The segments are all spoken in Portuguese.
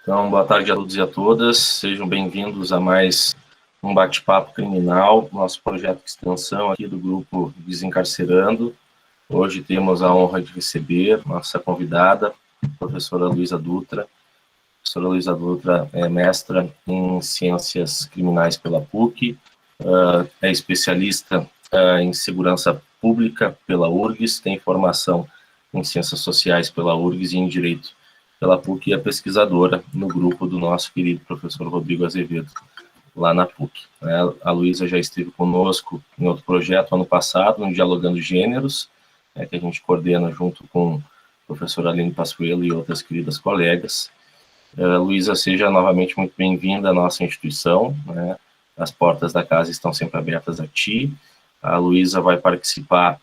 Então, boa tarde a todos e a todas. Sejam bem-vindos a mais um bate-papo criminal, nosso projeto de extensão aqui do grupo Desencarcerando. Hoje temos a honra de receber nossa convidada, a professora Luísa Dutra. A professora Luísa Dutra é mestra em Ciências Criminais pela PUC, é especialista em Segurança Pública pela URGS, tem formação em Ciências Sociais pela URGS e em Direito pela PUC, e é pesquisadora no grupo do nosso querido professor Rodrigo Azevedo, lá na PUC. A Luísa já esteve conosco em outro projeto ano passado, no Dialogando Gêneros, que a gente coordena junto com o professor Aline Passuelo e outras queridas colegas. Luísa, seja novamente muito bem-vinda à nossa instituição, as portas da casa estão sempre abertas a ti. A Luísa vai participar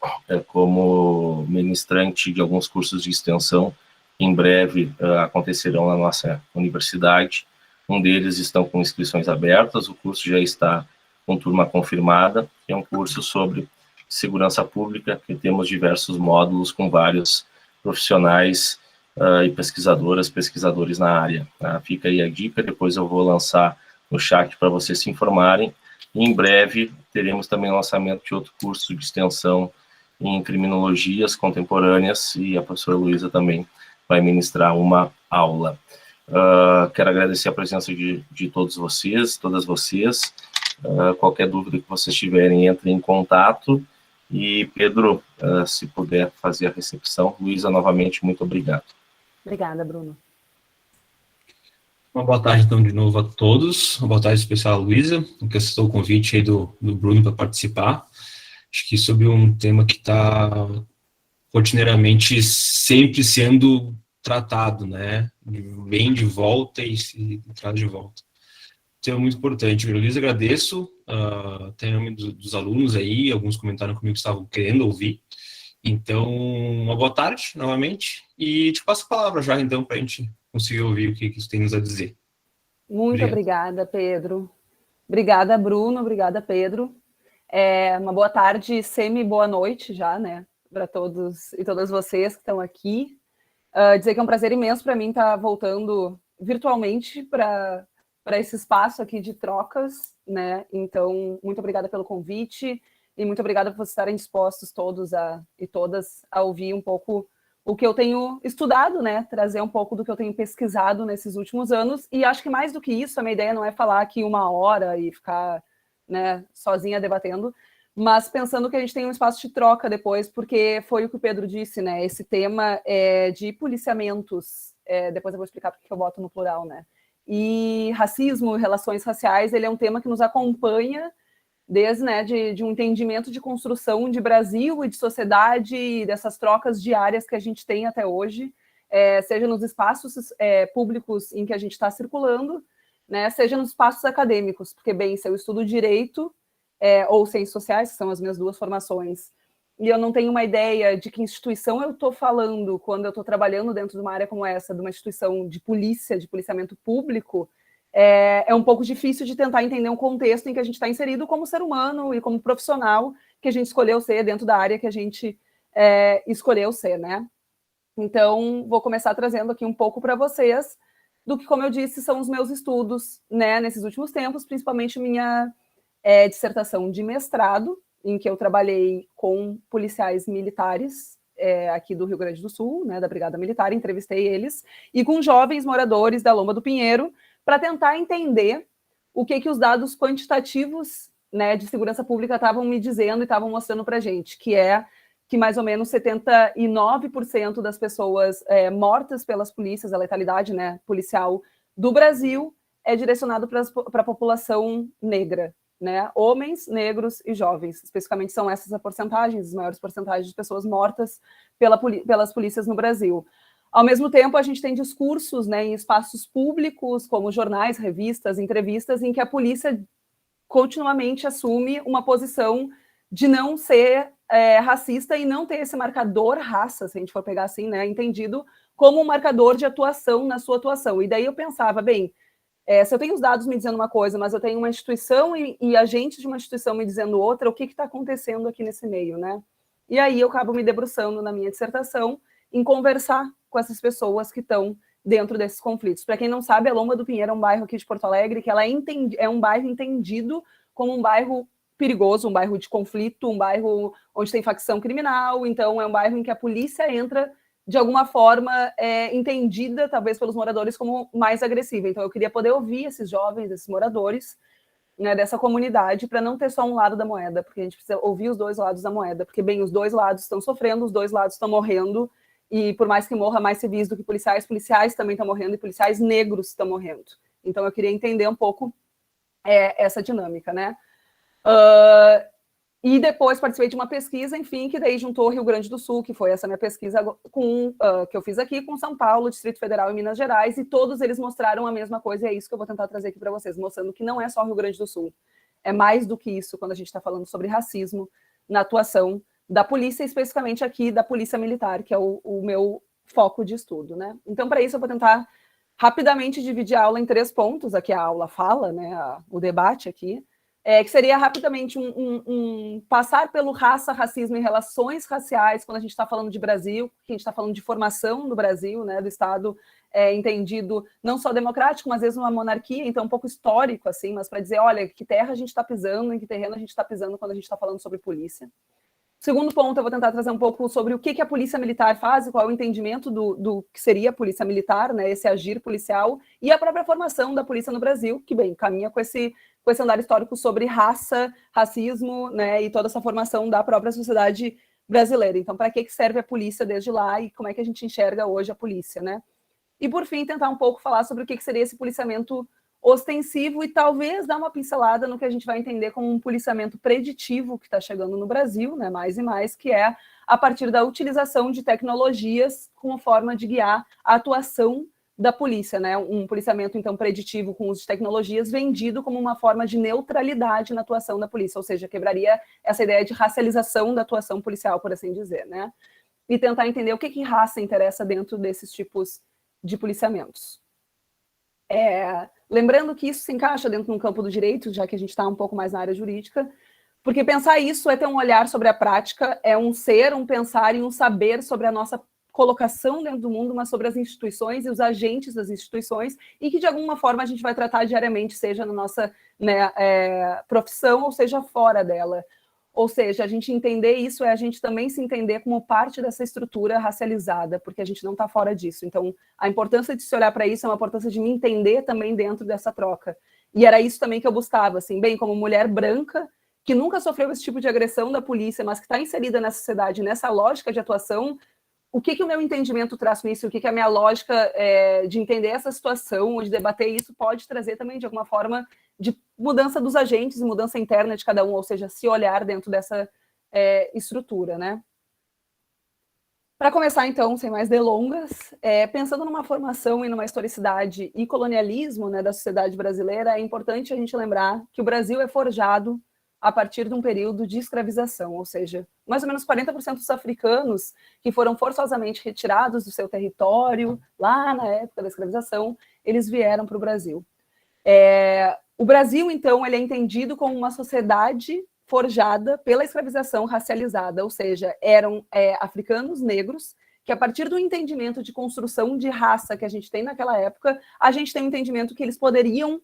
como ministrante de alguns cursos de extensão que em breve acontecerão na nossa universidade. Um deles estão com inscrições abertas, o curso já está com turma confirmada, que é um curso sobre segurança pública, que temos diversos módulos com vários profissionais e pesquisadores na área. Fica aí a dica, depois eu vou lançar no chat para vocês se informarem. E em breve teremos também o lançamento de outro curso de extensão em criminologias contemporâneas, e a professora Luísa também vai ministrar uma aula. Quero agradecer a presença de todos vocês, todas vocês. Qualquer dúvida que vocês tiverem, entrem em contato. E, Pedro, se puder fazer a recepção. Luísa, novamente, muito obrigado. Obrigada, Bruno. Uma boa tarde, então, de novo a todos. Uma boa tarde especial a Luísa, que aceitou o convite aí do Bruno para participar. Acho que sobre um tema que está rotineiramente sempre sendo tratado, né? Vem de volta e traz de volta. Então, é muito importante. Luísa, agradeço. Tem o nome dos alunos aí, alguns comentaram comigo que estavam querendo ouvir. Então, uma boa tarde, novamente. E te passo a palavra já, então, para a gente conseguir ouvir o que você tem nos a dizer. Muito obrigada, Pedro. Obrigada, Bruno. Obrigada, Pedro. Uma boa tarde, semi-boa noite já, né? Para todos e todas vocês que estão aqui. Dizer que é um prazer imenso para mim estar voltando virtualmente para esse espaço aqui de trocas, né? Então, muito obrigada pelo convite e muito obrigada por vocês estarem dispostos todos e todas a ouvir um pouco o que eu tenho estudado, né? Trazer um pouco do que eu tenho pesquisado nesses últimos anos. E acho que mais do que isso, a minha ideia não é falar aqui 1 hora e ficar, né, sozinha debatendo, mas pensando que a gente tem um espaço de troca depois, porque foi o que o Pedro disse, né? Esse tema de policiamentos, depois eu vou explicar porque eu boto no plural, né? E racismo, relações raciais, ele é um tema que nos acompanha desde, né, de um entendimento de construção de Brasil e de sociedade, e dessas trocas diárias que a gente tem até hoje, seja nos espaços públicos em que a gente está circulando, né, seja nos espaços acadêmicos, porque, bem, se eu estudo direito ou ciências sociais, que são as minhas duas formações, e eu não tenho uma ideia de que instituição eu estou falando quando eu estou trabalhando dentro de uma área como essa, de uma instituição de polícia, de policiamento público, é um pouco difícil de tentar entender um contexto em que a gente está inserido como ser humano e como profissional que a gente escolheu ser dentro da área que a gente escolheu ser, né? Então, vou começar trazendo aqui um pouco para vocês do que, como eu disse, são os meus estudos, né, nesses últimos tempos, principalmente minha dissertação de mestrado, em que eu trabalhei com policiais militares aqui do Rio Grande do Sul, né, da Brigada Militar, entrevistei eles, e com jovens moradores da Lomba do Pinheiro, para tentar entender o que os dados quantitativos, né, de segurança pública estavam me dizendo e estavam mostrando para a gente, que é que mais ou menos 79% das pessoas mortas pelas polícias, a letalidade, né, policial do Brasil, é direcionado para a população negra, né, homens, negros e jovens. Especificamente são essas as porcentagens, as maiores porcentagens de pessoas mortas pelas polícias no Brasil. Ao mesmo tempo, a gente tem discursos, né, em espaços públicos, como jornais, revistas, entrevistas, em que a polícia continuamente assume uma posição de não ser racista e não ter esse marcador raça, se a gente for pegar assim, né, entendido como um marcador de atuação na sua atuação. E daí eu pensava, bem, se eu tenho os dados me dizendo uma coisa, mas eu tenho uma instituição e agentes de uma instituição me dizendo outra, o que está acontecendo aqui nesse meio, né? E aí eu acabo me debruçando na minha dissertação em conversar com essas pessoas que estão dentro desses conflitos. Para quem não sabe, a Lomba do Pinheiro é um bairro aqui de Porto Alegre que ela é um bairro entendido como um bairro perigoso, um bairro de conflito, um bairro onde tem facção criminal, então é um bairro em que a polícia entra de alguma forma entendida, talvez pelos moradores, como mais agressiva. Então eu queria poder ouvir esses jovens, esses moradores, né, dessa comunidade, para não ter só um lado da moeda, porque a gente precisa ouvir os dois lados da moeda, porque, bem, os dois lados estão sofrendo, os dois lados estão morrendo, e por mais que morra mais civis do que policiais, policiais também estão morrendo, e policiais negros estão morrendo. Então eu queria entender um pouco essa dinâmica, né? E depois participei de uma pesquisa, enfim, que daí juntou Rio Grande do Sul, que foi essa minha pesquisa que eu fiz aqui, com São Paulo, Distrito Federal e Minas Gerais, e todos eles mostraram a mesma coisa, e é isso que eu vou tentar trazer aqui para vocês, mostrando que não é só Rio Grande do Sul, é mais do que isso quando a gente está falando sobre racismo na atuação da polícia, especificamente aqui da Polícia Militar, que é o meu foco de estudo, né? Então, para isso, eu vou tentar rapidamente dividir a aula em 3 pontos, aqui a aula fala, né, o debate aqui, que seria rapidamente passar pelo raça, racismo e relações raciais, quando a gente está falando de Brasil, que a gente está falando de formação do Brasil, né, do Estado entendido não só democrático, mas às vezes uma monarquia, então um pouco histórico, assim, mas para dizer, olha, que terra a gente está pisando, em que terreno a gente está pisando quando a gente está falando sobre polícia. Segundo ponto, eu vou tentar trazer um pouco sobre o que a polícia militar faz, qual é o entendimento do que seria a polícia militar, né, esse agir policial, e a própria formação da polícia no Brasil, que, bem, caminha com esse andar histórico sobre raça, racismo, né, e toda essa formação da própria sociedade brasileira. Então, para que serve a polícia desde lá e como é que a gente enxerga hoje a polícia, né? E, por fim, tentar um pouco falar sobre o que seria esse policiamento ostensivo e talvez dar uma pincelada no que a gente vai entender como um policiamento preditivo que está chegando no Brasil, né, mais e mais, que é a partir da utilização de tecnologias como forma de guiar a atuação da polícia, né, um policiamento, então, preditivo com uso de tecnologias vendido como uma forma de neutralidade na atuação da polícia, ou seja, quebraria essa ideia de racialização da atuação policial, por assim dizer, né, e tentar entender o que raça interessa dentro desses tipos de policiamentos. Lembrando que isso se encaixa dentro de um campo do direito, já que a gente está um pouco mais na área jurídica, porque pensar isso é ter um olhar sobre a prática, é um ser, um pensar e um saber sobre a nossa colocação dentro do mundo, mas sobre as instituições e os agentes das instituições, e que de alguma forma a gente vai tratar diariamente, seja na nossa, né, profissão, ou seja fora dela. Ou seja, a gente entender isso é a gente também se entender como parte dessa estrutura racializada, porque a gente não está fora disso. Então, a importância de se olhar para isso é uma importância de me entender também dentro dessa troca. E era isso também que eu buscava, assim, bem, como mulher branca, que nunca sofreu esse tipo de agressão da polícia, mas que está inserida nessa sociedade, nessa lógica de atuação, o que o meu entendimento traz com isso, o que a minha lógica de entender essa situação, ou de debater isso, pode trazer também, de alguma forma, de mudança dos agentes e mudança interna de cada um, ou seja, se olhar dentro dessa estrutura, né? Para começar, então, sem mais delongas, pensando numa formação e numa historicidade e colonialismo, né, da sociedade brasileira, é importante a gente lembrar que o Brasil é forjado a partir de um período de escravização, ou seja, mais ou menos 40% dos africanos que foram forçosamente retirados do seu território, lá na época da escravização, eles vieram para o Brasil. O Brasil, então, ele é entendido como uma sociedade forjada pela escravização racializada, ou seja, eram africanos negros que, a partir do entendimento de construção de raça que a gente tem naquela época, a gente tem um entendimento que eles poderiam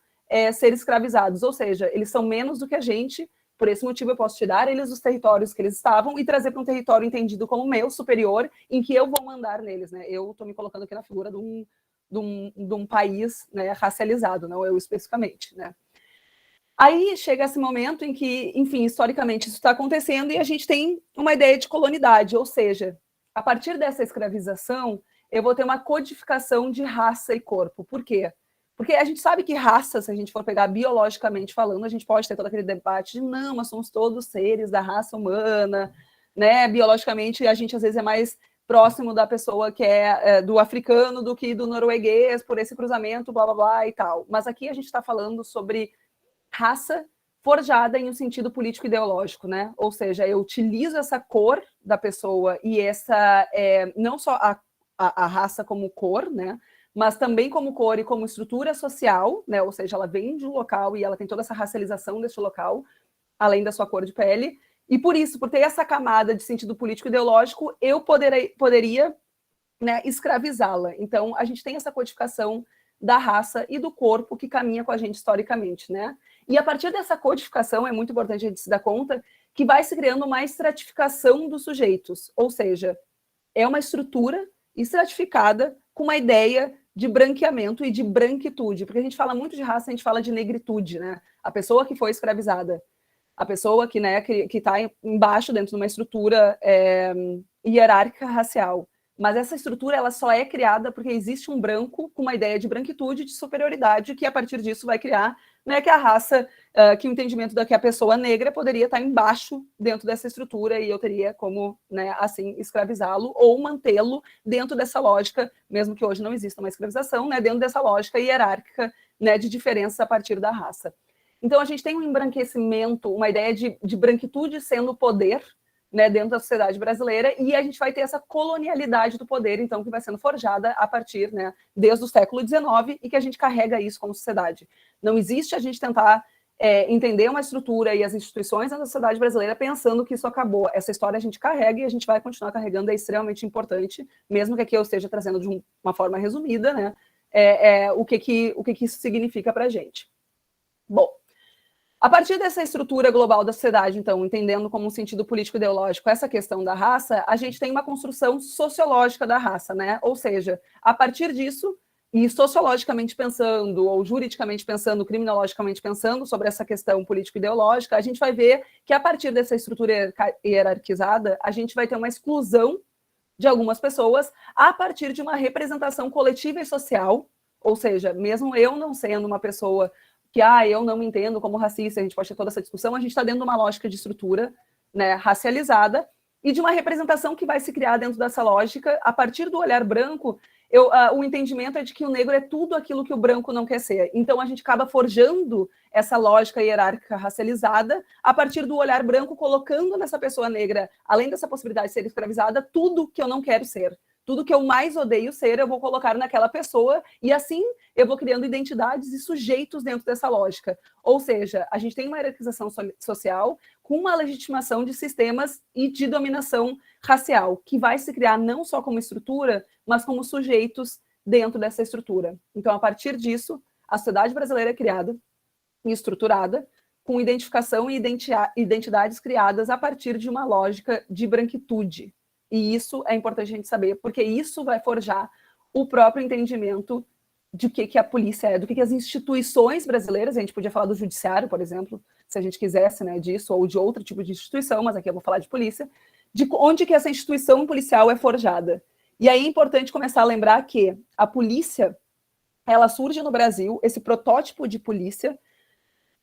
ser escravizados, ou seja, eles são menos do que a gente. Por esse motivo, eu posso tirar eles dos territórios que eles estavam e trazer para um território entendido como meu, superior, em que eu vou mandar neles, né? Eu estou me colocando aqui na figura de um país, né, racializado, não eu especificamente, né? Aí chega esse momento em que, enfim, historicamente isso está acontecendo e a gente tem uma ideia de colonidade, ou seja, a partir dessa escravização, eu vou ter uma codificação de raça e corpo. Por quê? Porque a gente sabe que raça, se a gente for pegar biologicamente falando, a gente pode ter todo aquele debate de não, mas somos todos seres da raça humana, né? Biologicamente, a gente às vezes é mais próximo da pessoa que é do africano do que do norueguês, por esse cruzamento, blá, blá, blá e tal. Mas aqui a gente está falando sobre raça forjada em um sentido político-ideológico, né? Ou seja, eu utilizo essa cor da pessoa e essa, não só a raça como cor, né? Mas também como cor e como estrutura social, né? Ou seja, ela vem de um local e ela tem toda essa racialização desse local, além da sua cor de pele. E por isso, por ter essa camada de sentido político-ideológico, eu poderia né, escravizá-la. Então, a gente tem essa codificação da raça e do corpo que caminha com a gente historicamente, né? E a partir dessa codificação, é muito importante a gente se dar conta que vai se criando uma estratificação dos sujeitos, ou seja, é uma estrutura estratificada com uma ideia de branqueamento e de branquitude, porque a gente fala muito de raça, a gente fala de negritude, né? A pessoa que foi escravizada, a pessoa que, né, que está embaixo dentro de uma estrutura hierárquica racial. Mas essa estrutura ela só é criada porque existe um branco com uma ideia de branquitude, de superioridade, que a partir disso vai criar, né, que a raça, que o entendimento da que a pessoa negra poderia estar embaixo dentro dessa estrutura e eu teria como, né, assim, escravizá-lo ou mantê-lo dentro dessa lógica, mesmo que hoje não exista uma escravização, né, dentro dessa lógica hierárquica, né, de diferença a partir da raça. Então a gente tem um embranquecimento, uma ideia de branquitude sendo poder, né, dentro da sociedade brasileira, e a gente vai ter essa colonialidade do poder, então, que vai sendo forjada a partir, né, desde o século XIX, e que a gente carrega isso como sociedade. Não existe a gente tentar entender uma estrutura e as instituições da sociedade brasileira pensando que isso acabou. Essa história a gente carrega e a gente vai continuar carregando, é extremamente importante, mesmo que aqui eu esteja trazendo de uma forma resumida, né, o que isso significa para a gente. Bom, a partir dessa estrutura global da sociedade, então, entendendo como um sentido político-ideológico essa questão da raça, a gente tem uma construção sociológica da raça, né? Ou seja, a partir disso, e sociologicamente pensando, ou juridicamente pensando, criminologicamente pensando sobre essa questão político-ideológica, a gente vai ver que a partir dessa estrutura hierarquizada, a gente vai ter uma exclusão de algumas pessoas a partir de uma representação coletiva e social, ou seja, mesmo eu não sendo uma pessoa que eu não me entendo como racista, a gente pode ter toda essa discussão, a gente está dentro de uma lógica de estrutura, né, racializada e de uma representação que vai se criar dentro dessa lógica, a partir do olhar branco, o entendimento é de que o negro é tudo aquilo que o branco não quer ser. Então a gente acaba forjando essa lógica hierárquica racializada a partir do olhar branco, colocando nessa pessoa negra, além dessa possibilidade de ser escravizada, tudo que eu não quero ser. Tudo que eu mais odeio ser, eu vou colocar naquela pessoa, e assim eu vou criando identidades e sujeitos dentro dessa lógica. Ou seja, a gente tem uma hierarquização social com uma legitimação de sistemas e de dominação racial, que vai se criar não só como estrutura, mas como sujeitos dentro dessa estrutura. Então, a partir disso, a sociedade brasileira é criada e estruturada com identificação e identidades criadas a partir de uma lógica de branquitude. E isso é importante a gente saber, porque isso vai forjar o próprio entendimento de que a polícia é, do que as instituições brasileiras, a gente podia falar do judiciário, por exemplo, se a gente quisesse, né, disso, ou de outro tipo de instituição, mas aqui eu vou falar de polícia, de onde que essa instituição policial é forjada. E aí é importante começar a lembrar que a polícia, ela surge no Brasil, esse protótipo de polícia,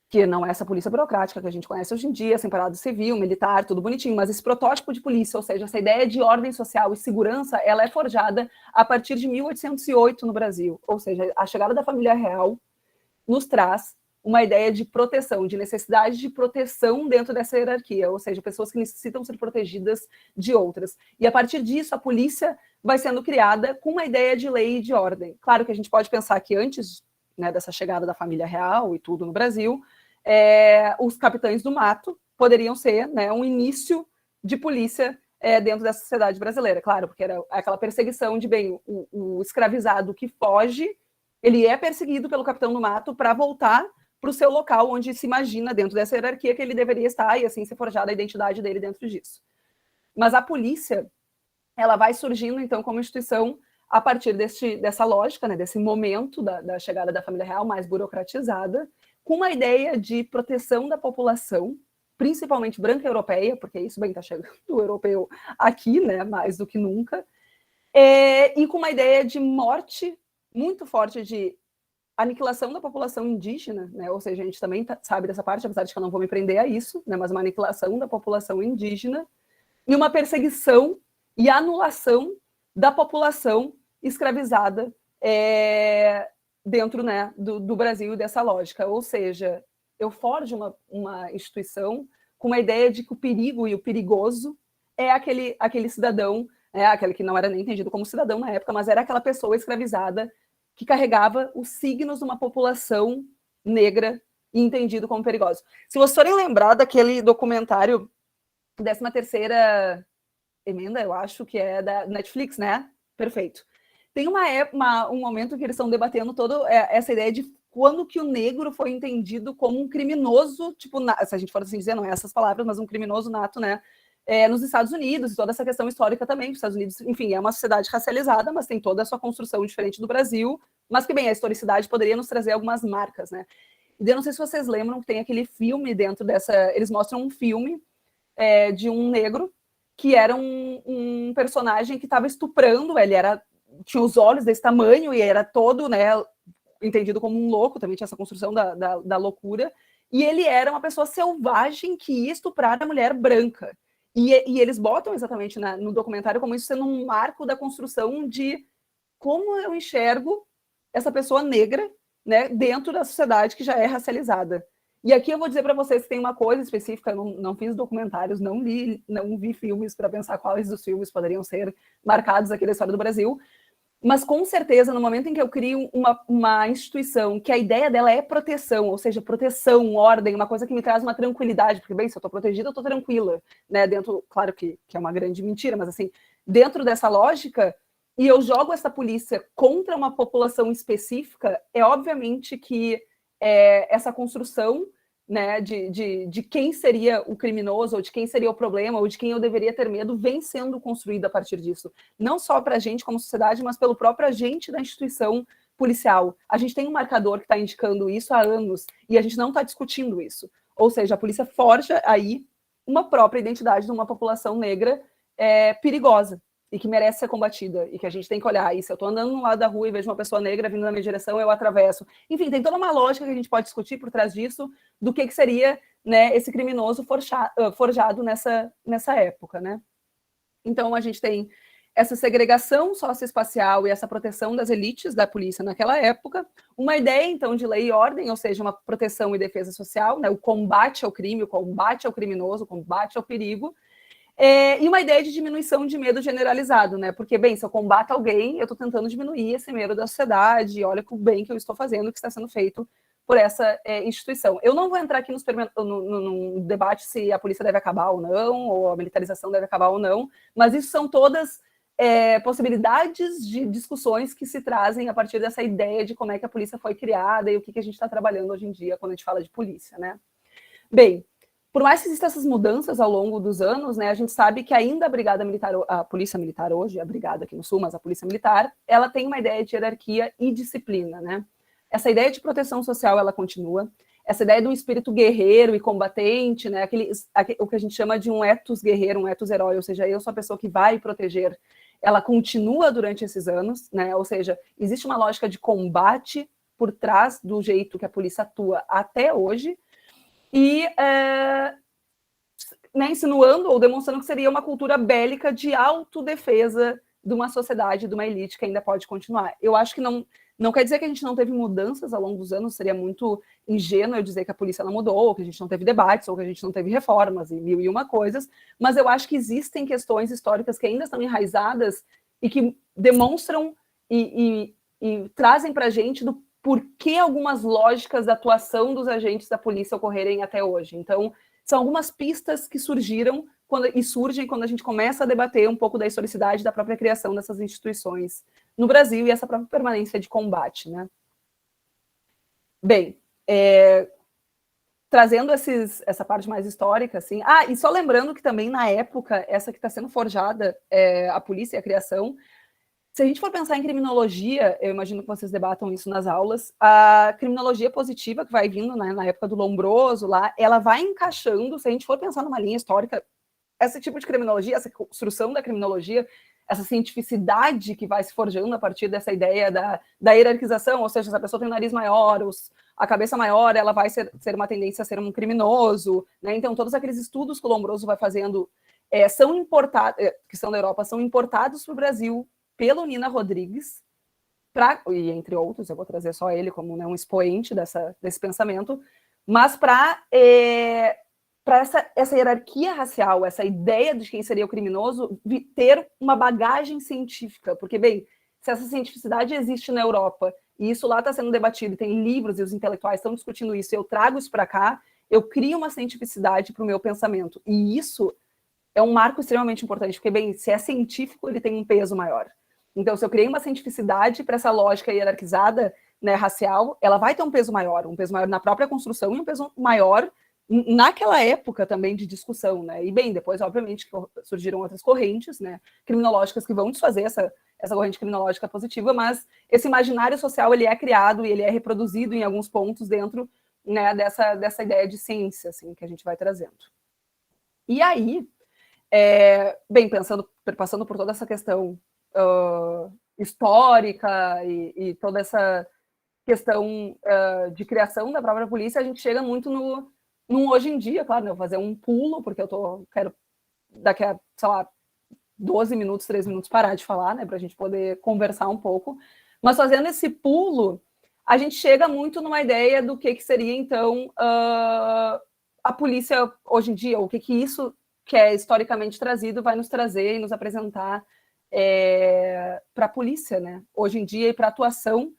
que não é essa polícia burocrática que a gente conhece hoje em dia, separado civil, militar, tudo bonitinho, mas esse protótipo de polícia, ou seja, essa ideia de ordem social e segurança, ela é forjada a partir de 1808 no Brasil, ou seja, a chegada da família real nos traz uma ideia de proteção, de necessidade de proteção dentro dessa hierarquia, ou seja, pessoas que necessitam ser protegidas de outras. E a partir disso, a polícia vai sendo criada com uma ideia de lei e de ordem. Claro que a gente pode pensar que antes, né, dessa chegada da família real e tudo no Brasil, os capitães do mato poderiam ser, né, um início de polícia dentro da sociedade brasileira, claro, porque era aquela perseguição de, bem, o escravizado que foge, ele é perseguido pelo capitão do mato para voltar para o seu local, onde se imagina, dentro dessa hierarquia, que ele deveria estar, e assim ser forjada a identidade dele dentro disso. Mas a polícia, ela vai surgindo, então, como instituição a partir dessa lógica, né, desse momento da chegada da família real mais burocratizada, com uma ideia de proteção da população, principalmente branca europeia, porque isso bem está chegando o europeu aqui, né, mais do que nunca, e com uma ideia de morte muito forte, de aniquilação da população indígena, né, ou seja, a gente também sabe dessa parte, apesar de que eu não vou me prender a isso, né, mas uma aniquilação da população indígena e uma perseguição e anulação da população escravizada dentro, né, do Brasil e dessa lógica. Ou seja, eu forjo uma instituição com uma ideia de que o perigo e o perigoso é aquele cidadão, aquele que não era nem entendido como cidadão na época, mas era aquela pessoa escravizada que carregava os signos de uma população negra e entendido como perigoso. Se vocês forem lembrar daquele documentário 13ª emenda, eu acho que é da Netflix, né? Perfeito. Tem um momento que eles estão debatendo toda essa ideia de quando que o negro foi entendido como um criminoso, tipo, se a gente for assim dizer, não é essas palavras, mas um criminoso nato, né? Nos Estados Unidos, e toda essa questão histórica também. Os Estados Unidos, enfim, é uma sociedade racializada, mas tem toda a sua construção diferente do Brasil, mas que, bem, a historicidade poderia nos trazer algumas marcas, né? E eu não sei se vocês lembram que tem aquele filme dentro dessa... Eles mostram um filme de um negro que era um personagem que estava estuprando, ele tinha os olhos desse tamanho e era todo, né, entendido como um louco, também tinha essa construção da loucura, e ele era uma pessoa selvagem que ia estuprar a mulher branca. E eles botam exatamente no documentário como isso sendo um marco da construção de como eu enxergo essa pessoa negra, né, dentro da sociedade que já é racializada. E aqui eu vou dizer para vocês que tem uma coisa específica, eu não fiz documentários, não vi filmes para pensar quais dos filmes poderiam ser marcados aqui da história do Brasil, mas com certeza, no momento em que eu crio uma instituição que a ideia dela é proteção, ou seja, proteção, ordem, uma coisa que me traz uma tranquilidade, porque, bem, se eu estou protegida, eu estou tranquila, né? Dentro, claro que é uma grande mentira, mas assim, dentro dessa lógica, e eu jogo essa polícia contra uma população específica, é obviamente que essa construção, né, de quem seria o criminoso, ou de quem seria o problema, ou de quem eu deveria ter medo, vem sendo construída a partir disso. Não só para a gente como sociedade, mas pelo próprio agente da instituição policial. A gente tem um marcador que está indicando isso há anos, e a gente não está discutindo isso. Ou seja, a polícia forja aí uma própria identidade de uma população negra perigosa, e que merece ser combatida, e que a gente tem que olhar. E se eu estou andando no lado da rua e vejo uma pessoa negra vindo na minha direção, eu atravesso. Enfim, tem toda uma lógica que a gente pode discutir por trás disso, do que seria, né, esse criminoso forjado nessa época, né? Então, a gente tem essa segregação socioespacial e essa proteção das elites da polícia naquela época, uma ideia, então, de lei e ordem, ou seja, uma proteção e defesa social, né, o combate ao crime, o combate ao criminoso, o combate ao perigo, e uma ideia de diminuição de medo generalizado, né? Porque, bem, se eu combato alguém, eu estou tentando diminuir esse medo da sociedade, olha o bem que eu estou fazendo, que está sendo feito por essa instituição. Eu não vou entrar aqui no debate se a polícia deve acabar ou não, ou a militarização deve acabar ou não, mas isso são todas possibilidades de discussões que se trazem a partir dessa ideia de como é que a polícia foi criada e o que a gente está trabalhando hoje em dia quando a gente fala de polícia, né? Bem, por mais que existam essas mudanças ao longo dos anos, né, a gente sabe que ainda a polícia militar hoje, a brigada aqui no Sul, mas a polícia militar, ela tem uma ideia de hierarquia e disciplina, né? Essa ideia de proteção social, ela continua. Essa ideia de um espírito guerreiro e combatente, né, o que a gente chama de um ethos guerreiro, um ethos herói, ou seja, eu sou a pessoa que vai proteger, ela continua durante esses anos, né? Ou seja, existe uma lógica de combate por trás do jeito que a polícia atua até hoje, e né, insinuando ou demonstrando que seria uma cultura bélica de autodefesa de uma sociedade, de uma elite que ainda pode continuar. Eu acho que não quer dizer que a gente não teve mudanças ao longo dos anos, seria muito ingênuo eu dizer que a polícia não mudou, ou que a gente não teve debates, ou que a gente não teve reformas e 1001 coisas, mas eu acho que existem questões históricas que ainda estão enraizadas e que demonstram e trazem para a gente do porquê algumas lógicas da atuação dos agentes da polícia ocorrerem até hoje. Então, são algumas pistas que surgem quando a gente começa a debater um pouco da historicidade da própria criação dessas instituições no Brasil e essa própria permanência de combate, né? Bem, trazendo essa parte mais histórica, assim... e só lembrando que também, na época, essa que está sendo forjada, a polícia e a criação, se a gente for pensar em criminologia, eu imagino que vocês debatam isso nas aulas, a criminologia positiva que vai vindo, né, na época do Lombroso, lá, ela vai encaixando, se a gente for pensar numa linha histórica, esse tipo de criminologia, essa construção da criminologia, essa cientificidade que vai se forjando a partir dessa ideia da hierarquização, ou seja, se a pessoa tem um nariz maior, a cabeça maior, ela vai ser uma tendência a ser um criminoso, né? Então, todos aqueles estudos que o Lombroso vai fazendo são importados, que são da Europa, são importados para o Brasil pelo Nina Rodrigues, e entre outros, eu vou trazer só ele como, né, um expoente desse pensamento, mas para essa hierarquia racial, essa ideia de quem seria o criminoso, ter uma bagagem científica, porque, bem, se essa cientificidade existe na Europa, e isso lá está sendo debatido, tem livros e os intelectuais estão discutindo isso, e eu trago isso para cá, eu crio uma cientificidade para o meu pensamento, e isso é um marco extremamente importante, porque, bem, se é científico, ele tem um peso maior. Então, se eu criei uma cientificidade para essa lógica hierarquizada, né, racial, ela vai ter um peso maior na própria construção e um peso maior naquela época também de discussão, né? E bem, depois, obviamente, surgiram outras correntes, né, criminológicas que vão desfazer essa corrente criminológica positiva, mas esse imaginário social ele é criado e ele é reproduzido em alguns pontos dentro, né, dessa ideia de ciência, assim, que a gente vai trazendo. E aí, bem, passando por toda essa questão histórica e toda essa questão de criação da própria polícia, a gente chega muito no hoje em dia, claro, né, eu vou fazer um pulo, porque quero daqui a, sei lá, 12 minutos, 3 minutos parar de falar, né, para a gente poder conversar um pouco, mas fazendo esse pulo, a gente chega muito numa ideia do que seria, então, a polícia hoje em dia, o que isso que é historicamente trazido vai nos trazer e nos apresentar para a polícia, né, hoje em dia, e para a atuação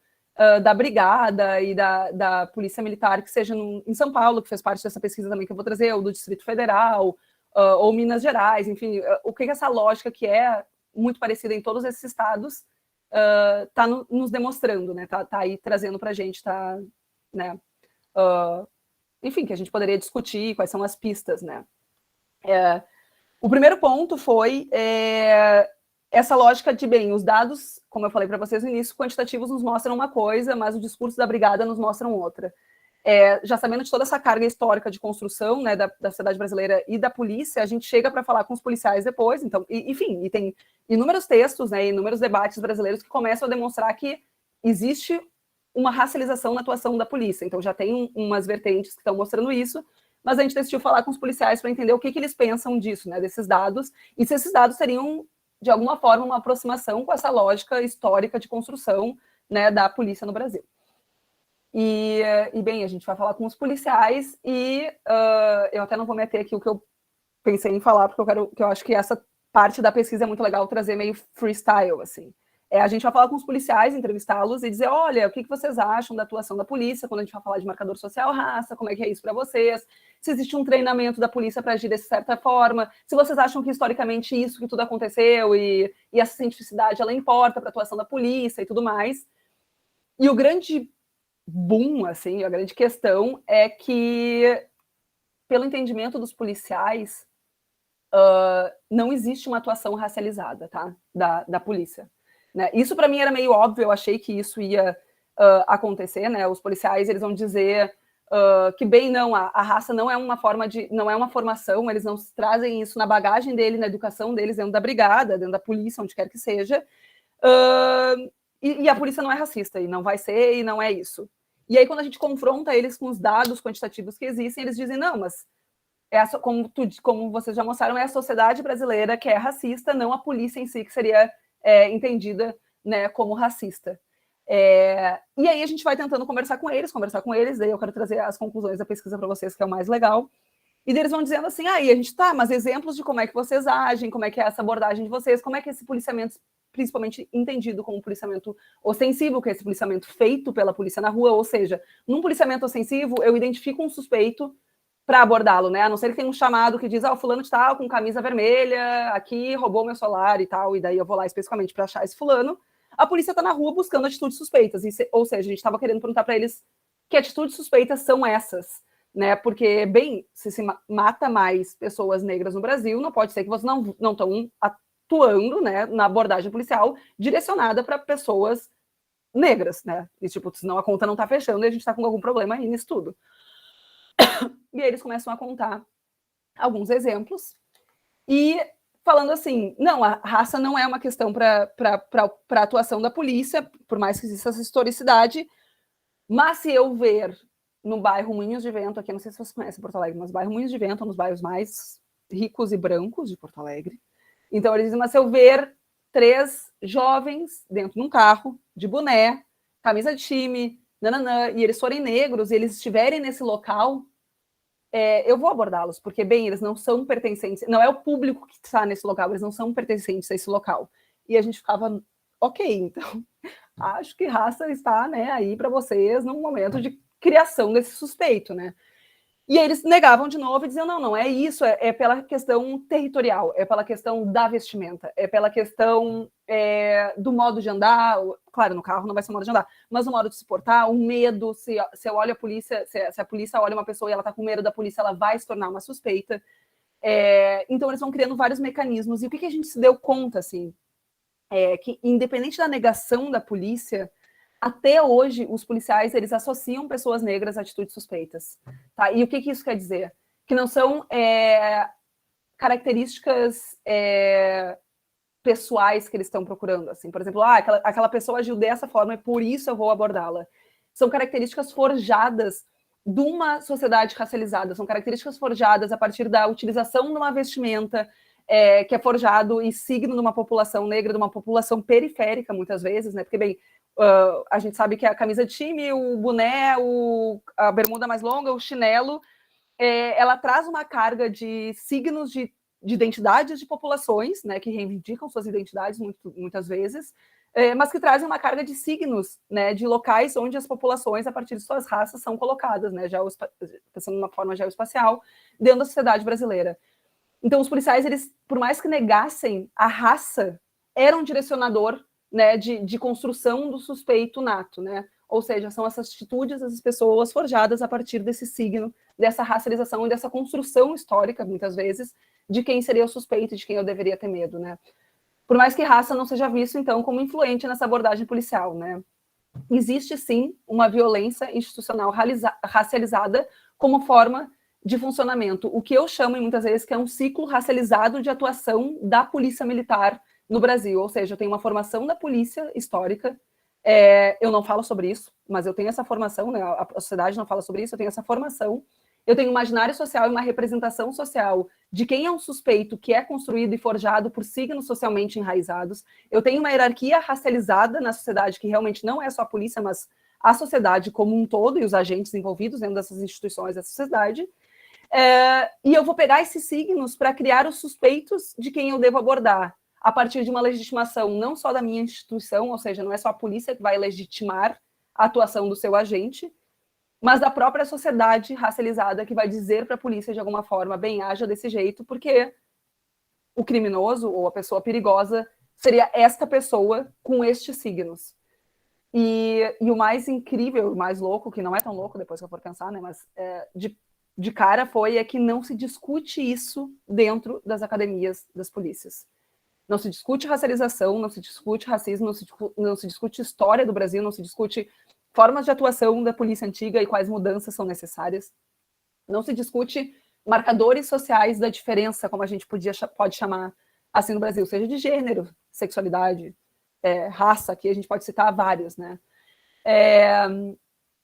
da brigada e da polícia militar, que seja em São Paulo, que fez parte dessa pesquisa também que eu vou trazer, ou do Distrito Federal, ou Minas Gerais, enfim, o que essa lógica que é muito parecida em todos esses estados está nos demonstrando, né? Tá aí trazendo para a gente, né? Enfim, que a gente poderia discutir quais são as pistas, né? O primeiro ponto foi essa lógica de, bem, os dados, como eu falei para vocês no início, quantitativos nos mostram uma coisa, mas o discurso da brigada nos mostra outra. Já sabendo de toda essa carga histórica de construção, né, da sociedade brasileira e da polícia, a gente chega para falar com os policiais depois, então, enfim, e tem inúmeros textos, né, inúmeros debates brasileiros que começam a demonstrar que existe uma racialização na atuação da polícia, então já tem umas vertentes que estão mostrando isso, mas a gente decidiu falar com os policiais para entender o que eles pensam disso, né, desses dados, e se esses dados seriam, de alguma forma, uma aproximação com essa lógica histórica de construção, né, da polícia no Brasil. E bem, a gente vai falar com os policiais e eu até não vou meter aqui o que eu pensei em falar, porque eu acho que essa parte da pesquisa é muito legal trazer meio freestyle, assim. A gente vai falar com os policiais, entrevistá-los e dizer, olha, o que vocês acham da atuação da polícia quando a gente vai falar de marcador social raça, como é que é isso para vocês, se existe um treinamento da polícia para agir dessa certa forma, se vocês acham que historicamente isso que tudo aconteceu e essa cientificidade ela importa para a atuação da polícia e tudo mais. E o grande boom, assim, a grande questão é que, pelo entendimento dos policiais, não existe uma atuação racializada, tá? Da polícia. Né? Isso, para mim, era meio óbvio, eu achei que isso ia acontecer, né? Os policiais, eles vão dizer que, bem, não, a raça não é uma não é uma formação, eles não trazem isso na bagagem dele, na educação deles, dentro da brigada, dentro da polícia, onde quer que seja, e a polícia não é racista, e não vai ser, e não é isso. E aí, quando a gente confronta eles com os dados quantitativos que existem, eles dizem, não, mas como vocês já mostraram, é a sociedade brasileira que é racista, não a polícia em si que seria entendida, né, como racista. E aí a gente vai tentando conversar com eles, daí eu quero trazer as conclusões da pesquisa para vocês, que é o mais legal. E eles vão dizendo assim, e a gente mas exemplos de como é que vocês agem, como é que é essa abordagem de vocês, como é que esse policiamento, principalmente entendido como policiamento ostensivo, que é esse policiamento feito pela polícia na rua, ou seja, num policiamento ostensivo, eu identifico um suspeito para abordá-lo, né? A não ser que tenha um chamado que diz, o fulano de tal, com camisa vermelha, aqui, roubou meu celular e tal, e daí eu vou lá especificamente para achar esse fulano. A polícia está na rua buscando atitudes suspeitas, ou seja, a gente estava querendo perguntar para eles que atitudes suspeitas são essas, né? Porque, bem, se mata mais pessoas negras no Brasil, não pode ser que vocês não estão atuando, né, na abordagem policial direcionada para pessoas negras, né? E, tipo, senão a conta não está fechando e a gente está com algum problema aí nisso tudo. E aí eles começam a contar alguns exemplos e falando assim, não, a raça não é uma questão para a atuação da polícia, por mais que exista essa historicidade, mas se eu ver no bairro Moinhos de Vento, aqui, não sei se vocês conhecem Porto Alegre, mas o bairro Moinhos de Vento é um dos bairros mais ricos e brancos de Porto Alegre. Então eles dizem, mas se eu ver 3 jovens dentro de um carro, de boné, camisa de time, nananã, e eles forem negros, e eles estiverem nesse local, eu vou abordá-los, porque, bem, eles não são pertencentes, não é o público que está nesse local, eles não são pertencentes a esse local. E a gente ficava, ok, então, acho que raça está, né, aí para vocês num momento de criação desse suspeito, né? E eles negavam de novo e diziam, não é isso, é pela questão territorial, é pela questão da vestimenta, é pela questão do modo de andar, claro, no carro não vai ser o modo de andar, mas o modo de se portar, o medo, se eu olho a polícia, se a polícia olha uma pessoa e ela está com medo da polícia, ela vai se tornar uma suspeita. Então eles vão criando vários mecanismos, e o que a gente se deu conta, assim, que independente da negação da polícia, até hoje, os policiais, eles associam pessoas negras a atitudes suspeitas. Tá? E o que isso quer dizer? Que não são características pessoais que eles estão procurando. Assim, por exemplo, aquela pessoa agiu dessa forma e por isso eu vou abordá-la. São características forjadas de uma sociedade racializada, são características forjadas a partir da utilização de uma vestimenta que é forjado e signo de uma população negra, de uma população periférica, muitas vezes, né? Porque, bem, a gente sabe que a camisa de time, o boné, a bermuda mais longa, o chinelo, ela traz uma carga de signos de identidades de populações, né, que reivindicam suas identidades muitas vezes, mas que trazem uma carga de signos, né, de locais onde as populações, a partir de suas raças, são colocadas, né, pensando de uma forma geoespacial, dentro da sociedade brasileira. Então, os policiais, eles, por mais que negassem a raça, eram um direcionador, né, de construção do suspeito nato, né? Ou seja, são essas atitudes dessas pessoas forjadas a partir desse signo, dessa racialização e dessa construção histórica, muitas vezes, de quem seria o suspeito e de quem eu deveria ter medo, né? Por mais que raça não seja visto, então, como influente nessa abordagem policial, né? Existe, sim, uma violência institucional racializada como forma de funcionamento, o que eu chamo, muitas vezes, que é um ciclo racializado de atuação da polícia militar no Brasil, ou seja, eu tenho uma formação da polícia histórica, eu não falo sobre isso, mas eu tenho essa formação, né? A sociedade não fala sobre isso, eu tenho essa formação, eu tenho um imaginário social e uma representação social de quem é um suspeito que é construído e forjado por signos socialmente enraizados, eu tenho uma hierarquia racializada na sociedade que realmente não é só a polícia, mas a sociedade como um todo e os agentes envolvidos dentro dessas instituições da sociedade, e eu vou pegar esses signos para criar os suspeitos de quem eu devo abordar, a partir de uma legitimação não só da minha instituição, ou seja, não é só a polícia que vai legitimar a atuação do seu agente, mas da própria sociedade racializada que vai dizer para a polícia de alguma forma, bem, haja desse jeito, porque o criminoso ou a pessoa perigosa seria esta pessoa com estes signos. E o mais incrível, o mais louco, que não é tão louco depois que eu for pensar, né, mas de cara é que não se discute isso dentro das academias das polícias. Não se discute racialização, não se discute racismo, não se discute história do Brasil, não se discute formas de atuação da polícia antiga e quais mudanças são necessárias. Não se discute marcadores sociais da diferença, como a gente pode chamar assim no Brasil, seja de gênero, sexualidade, raça, aqui a gente pode citar vários, né?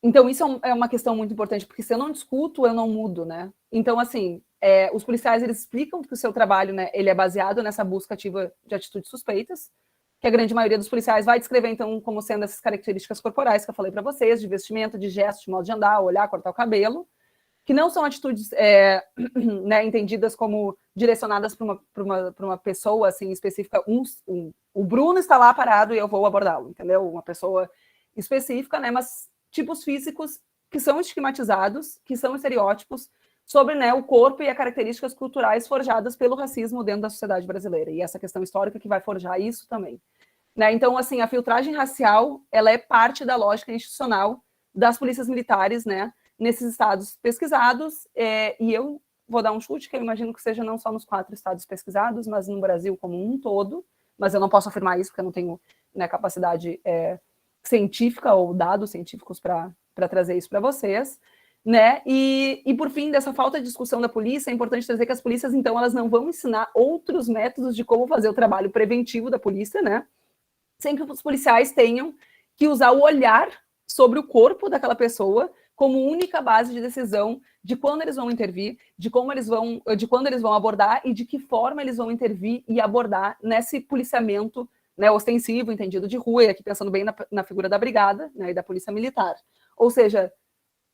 Então, isso é uma questão muito importante, porque se eu não discuto, eu não mudo, né? Então, assim, os policiais, eles explicam que o seu trabalho, né, ele é baseado nessa busca ativa de atitudes suspeitas, que a grande maioria dos policiais vai descrever, então, como sendo essas características corporais que eu falei para vocês, de vestimento, de gesto, de modo de andar, olhar, cortar o cabelo, que não são atitudes né, entendidas como direcionadas para uma pessoa, assim, específica. O Bruno está lá parado e eu vou abordá-lo, entendeu? Uma pessoa específica, né, mas tipos físicos que são estigmatizados, que são estereótipos sobre, né, o corpo e as características culturais forjadas pelo racismo dentro da sociedade brasileira. E essa questão histórica que vai forjar isso também. Né? Então, assim, a filtragem racial, ela é parte da lógica institucional das polícias militares, né, nesses estados pesquisados, e eu vou dar um chute, que eu imagino que seja não só nos 4 estados pesquisados, mas no Brasil como um todo, mas eu não posso afirmar isso, porque eu não tenho, né, capacidade científica ou dados científicos para trazer isso para vocês, né? E por fim, dessa falta de discussão da polícia, é importante trazer que as polícias, então, elas não vão ensinar outros métodos de como fazer o trabalho preventivo da polícia, né? Sem que os policiais tenham que usar o olhar sobre o corpo daquela pessoa como única base de decisão de quando eles vão intervir, de quando eles vão abordar e de que forma eles vão intervir e abordar nesse policiamento, né, ostensivo, entendido de rua, e aqui pensando bem na figura da brigada, né, e da polícia militar. Ou seja,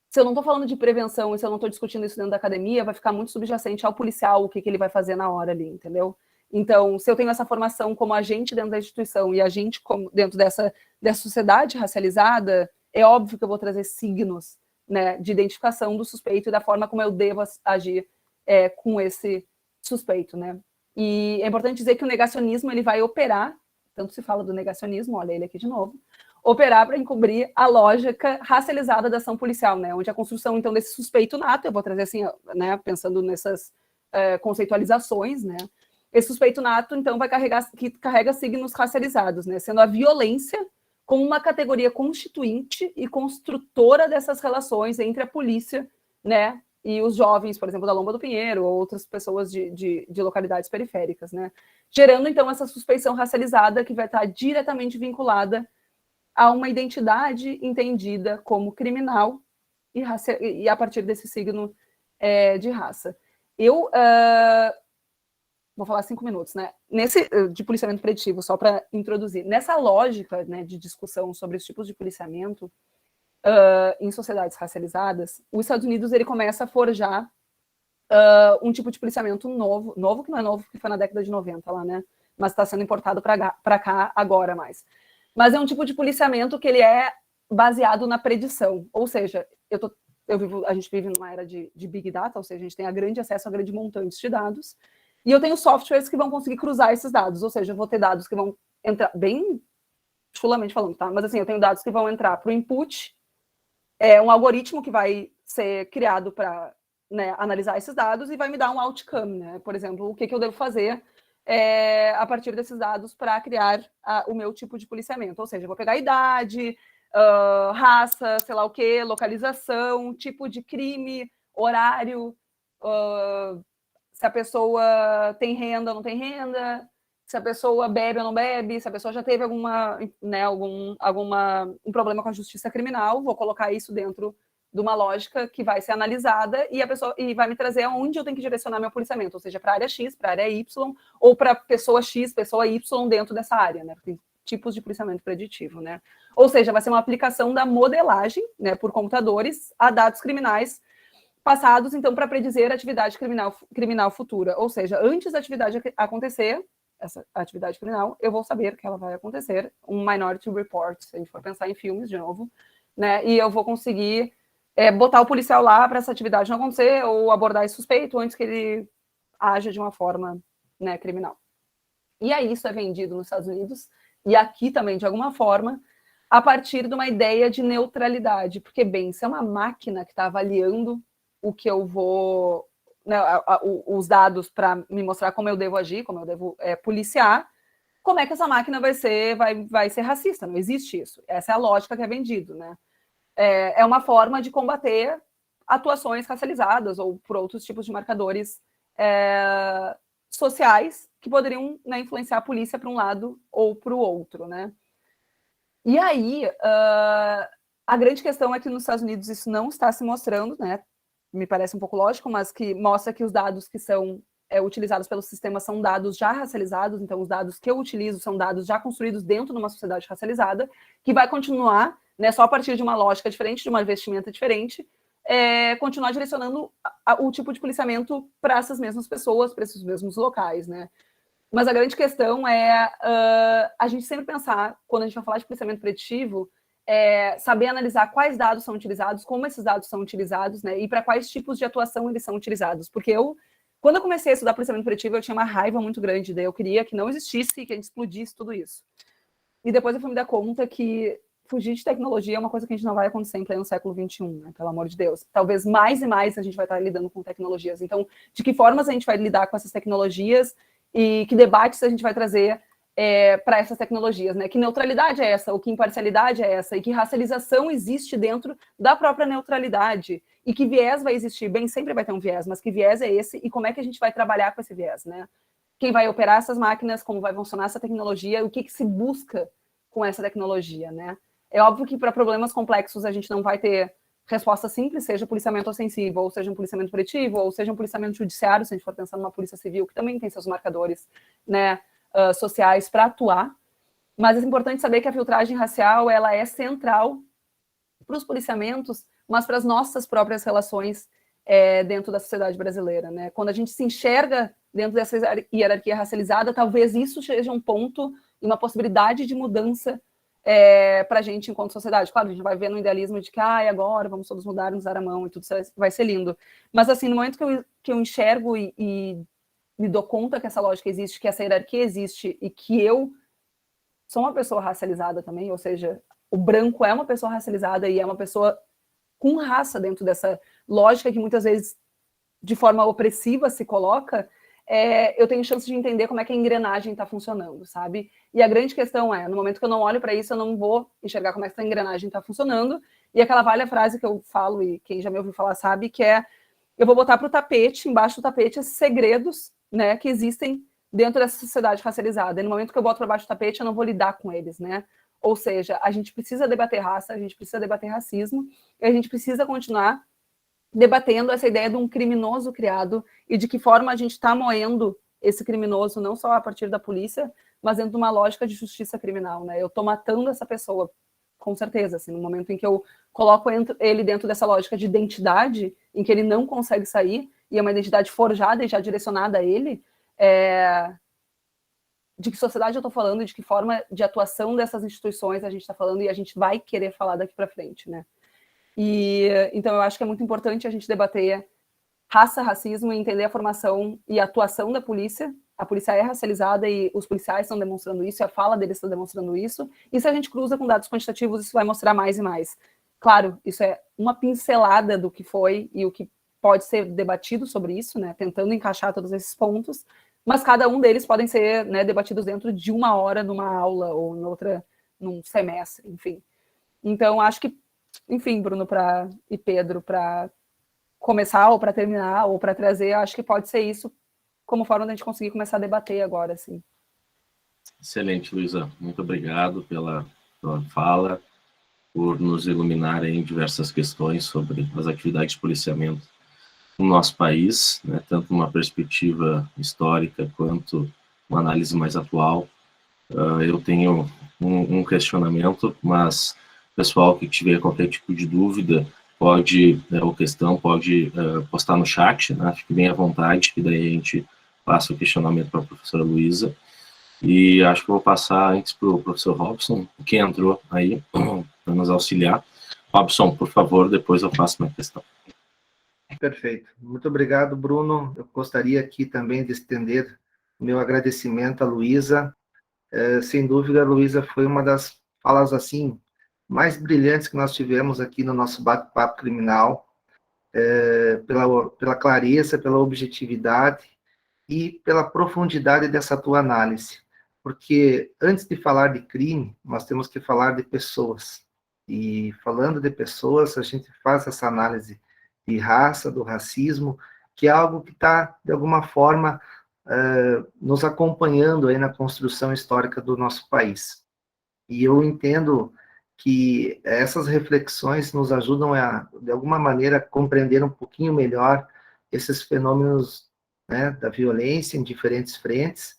se eu não estou falando de prevenção e se eu não estou discutindo isso dentro da academia, vai ficar muito subjacente ao policial, o que ele vai fazer na hora ali, entendeu? Então, se eu tenho essa formação como agente dentro da instituição e agente dentro dessa sociedade racializada, é óbvio que eu vou trazer signos né, de identificação do suspeito e da forma como eu devo agir com esse suspeito, né? E é importante dizer que o negacionismo ele vai operar, tanto se fala do negacionismo, olha ele aqui de novo, operar para encobrir a lógica racializada da ação policial, né? Onde a construção, então, desse suspeito nato, eu vou trazer assim, né, pensando nessas conceitualizações, né? Esse suspeito nato, então, carrega signos racializados, né? Sendo a violência como uma categoria constituinte e construtora dessas relações entre a polícia, né, e os jovens, por exemplo, da Lomba do Pinheiro, ou outras pessoas de localidades periféricas, né? Gerando, então, essa suspeição racializada que vai estar diretamente vinculada a uma identidade entendida como criminal e a partir desse signo de raça. Eu vou falar 5 minutos, né? De policiamento preditivo, só para introduzir. Nessa lógica, né, de discussão sobre os tipos de policiamento em sociedades racializadas, os Estados Unidos ele começa a forjar um tipo de policiamento novo que não é novo, porque foi na década de 90 lá, né? Mas está sendo importado para cá agora mais. Mas é um tipo de policiamento que ele é baseado na predição, ou seja, a gente vive numa era de Big Data, ou seja, a gente tem grande acesso a grande montantes de dados, e eu tenho softwares que vão conseguir cruzar esses dados, ou seja, eu vou ter dados que vão entrar, bem chulamente falando, tá? Mas assim, eu tenho dados que vão entrar para o input, um algoritmo que vai ser criado para, né, analisar esses dados e vai me dar um outcome, né? Por exemplo, o que eu devo fazer a partir desses dados para criar o meu tipo de policiamento. Ou seja, eu vou pegar a idade, raça, sei lá o quê, localização, tipo de crime, horário, se a pessoa tem renda ou não tem renda, se a pessoa bebe ou não bebe, se a pessoa já teve um problema com a justiça criminal, vou colocar isso dentro de uma lógica que vai ser analisada e vai me trazer aonde eu tenho que direcionar meu policiamento, ou seja, para a área X, para a área Y, ou para pessoa X, pessoa Y dentro dessa área, né? Tem tipos de policiamento preditivo, né? Ou seja, vai ser uma aplicação da modelagem, né, por computadores a dados criminais passados, então, para predizer a atividade criminal futura. Ou seja, antes da atividade acontecer, essa atividade criminal, eu vou saber que ela vai acontecer, um Minority Report, se a gente for pensar em filmes, de novo, né? E eu vou conseguir botar o policial lá para essa atividade não acontecer ou abordar esse suspeito antes que ele haja de uma forma, né, criminal. E aí isso é vendido nos Estados Unidos e aqui também, de alguma forma, a partir de uma ideia de neutralidade, porque, bem, se é uma máquina que está avaliando o que eu vou, né, os dados para me mostrar como eu devo agir, como eu devo policiar, como é que essa máquina vai ser racista? Não existe isso. Essa é a lógica que é vendido, né? É uma forma de combater atuações racializadas ou por outros tipos de marcadores sociais que poderiam, né, influenciar a polícia para um lado ou para o outro, né? E aí, a grande questão é que nos Estados Unidos isso não está se mostrando, né? Me parece um pouco lógico, mas que mostra que os dados que são utilizados pelo sistema são dados já racializados, então os dados que eu utilizo são dados já construídos dentro de uma sociedade racializada, que vai continuar, né, só a partir de uma lógica diferente, de uma vestimenta diferente, continuar direcionando o tipo de policiamento para essas mesmas pessoas, para esses mesmos locais, né? Mas a grande questão é a gente sempre pensar, quando a gente vai falar de policiamento preditivo, saber analisar quais dados são utilizados, como esses dados são utilizados, né, e para quais tipos de atuação eles são utilizados. Porque quando eu comecei a estudar policiamento preditivo, eu tinha uma raiva muito grande, daí eu queria que não existisse, que a gente explodisse tudo isso. E depois eu fui me dar conta que fugir de tecnologia é uma coisa que a gente não vai acontecer em pleno século XXI, né, pelo amor de Deus. Talvez mais e mais a gente vai estar lidando com tecnologias. Então, de que formas a gente vai lidar com essas tecnologias e que debates a gente vai trazer para essas tecnologias, né? Que neutralidade é essa, ou que imparcialidade é essa, e que racialização existe dentro da própria neutralidade, e que viés vai existir, bem, sempre vai ter um viés, mas que viés é esse, e como é que a gente vai trabalhar com esse viés, né? Quem vai operar essas máquinas, como vai funcionar essa tecnologia, o que se busca com essa tecnologia, né? É óbvio que para problemas complexos a gente não vai ter resposta simples, seja policiamento ostensivo, ou seja um policiamento preditivo, ou seja um policiamento judiciário, se a gente for pensar numa polícia civil, que também tem seus marcadores, né, sociais para atuar, mas é importante saber que a filtragem racial ela é central para os policiamentos, mas para as nossas próprias relações dentro da sociedade brasileira, né? Quando a gente se enxerga dentro dessa hierarquia racializada, talvez isso seja um ponto e uma possibilidade de mudança para a gente enquanto sociedade. Claro, a gente vai ver no idealismo de que agora vamos todos mudar, nos dar a mão e tudo vai ser lindo. Mas assim, no momento que eu enxergo e me dou conta que essa lógica existe, que essa hierarquia existe e que eu sou uma pessoa racializada também, ou seja, o branco é uma pessoa racializada e é uma pessoa com raça dentro dessa lógica que muitas vezes de forma opressiva se coloca, eu tenho chance de entender como é que a engrenagem está funcionando, sabe? E a grande questão no momento que eu não olho para isso, eu não vou enxergar como é que essa engrenagem está funcionando, e aquela velha frase que eu falo, e quem já me ouviu falar sabe, que eu vou botar para o tapete, embaixo do tapete, esses segredos, né, que existem dentro dessa sociedade racializada. E no momento que eu boto para baixo do tapete, eu não vou lidar com eles, né? Ou seja, a gente precisa debater raça, a gente precisa debater racismo, e a gente precisa continuar debatendo essa ideia de um criminoso criado e de que forma a gente está moendo esse criminoso, não só a partir da polícia, mas dentro de uma lógica de justiça criminal, né? Eu estou matando essa pessoa, com certeza, assim, no momento em que eu coloco ele dentro dessa lógica de identidade, em que ele não consegue sair, e é uma identidade forjada e já direcionada a ele, de que sociedade eu estou falando e de que forma de atuação dessas instituições a gente está falando e a gente vai querer falar daqui para frente, né? E então eu acho que é muito importante a gente debater raça, racismo e entender a formação e a atuação da polícia. A polícia é racializada e os policiais estão demonstrando isso, e a fala deles está demonstrando isso. E se a gente cruza com dados quantitativos, isso vai mostrar mais e mais. Claro, isso é uma pincelada do que foi e o que pode ser debatido sobre isso, né? Tentando encaixar todos esses pontos, mas cada um deles podem ser, né, debatidos dentro de uma hora numa aula ou em outra, num semestre, enfim. Então, acho que, enfim, Bruno e Pedro, para começar ou para terminar ou para trazer, acho que pode ser isso como forma de a gente conseguir começar a debater agora, assim. Excelente, Luísa. Muito obrigado pela fala, por nos iluminar em diversas questões sobre as atividades de policiamento no nosso país, né, tanto uma perspectiva histórica quanto uma análise mais atual. Eu tenho um questionamento, mas o pessoal que tiver qualquer tipo de dúvida pode postar no chat, né, fique bem à vontade, que daí a gente passa o questionamento para a professora Luísa. E acho que eu vou passar antes para o professor Robson, que entrou aí para nos auxiliar. Robson, por favor, depois eu faço minha questão. Perfeito. Muito obrigado, Bruno. Eu gostaria aqui também de estender o meu agradecimento à Luísa. Sem dúvida, a Luísa foi uma das falas, assim, mais brilhantes que nós tivemos aqui no nosso bate-papo criminal, pela clareza, pela objetividade e pela profundidade dessa tua análise. Porque antes de falar de crime, nós temos que falar de pessoas. E falando de pessoas, a gente faz essa análise de raça, do racismo, que é algo que está, de alguma forma, nos acompanhando aí na construção histórica do nosso país. E eu entendo que essas reflexões nos ajudam a, de alguma maneira, compreender um pouquinho melhor esses fenômenos, né, da violência em diferentes frentes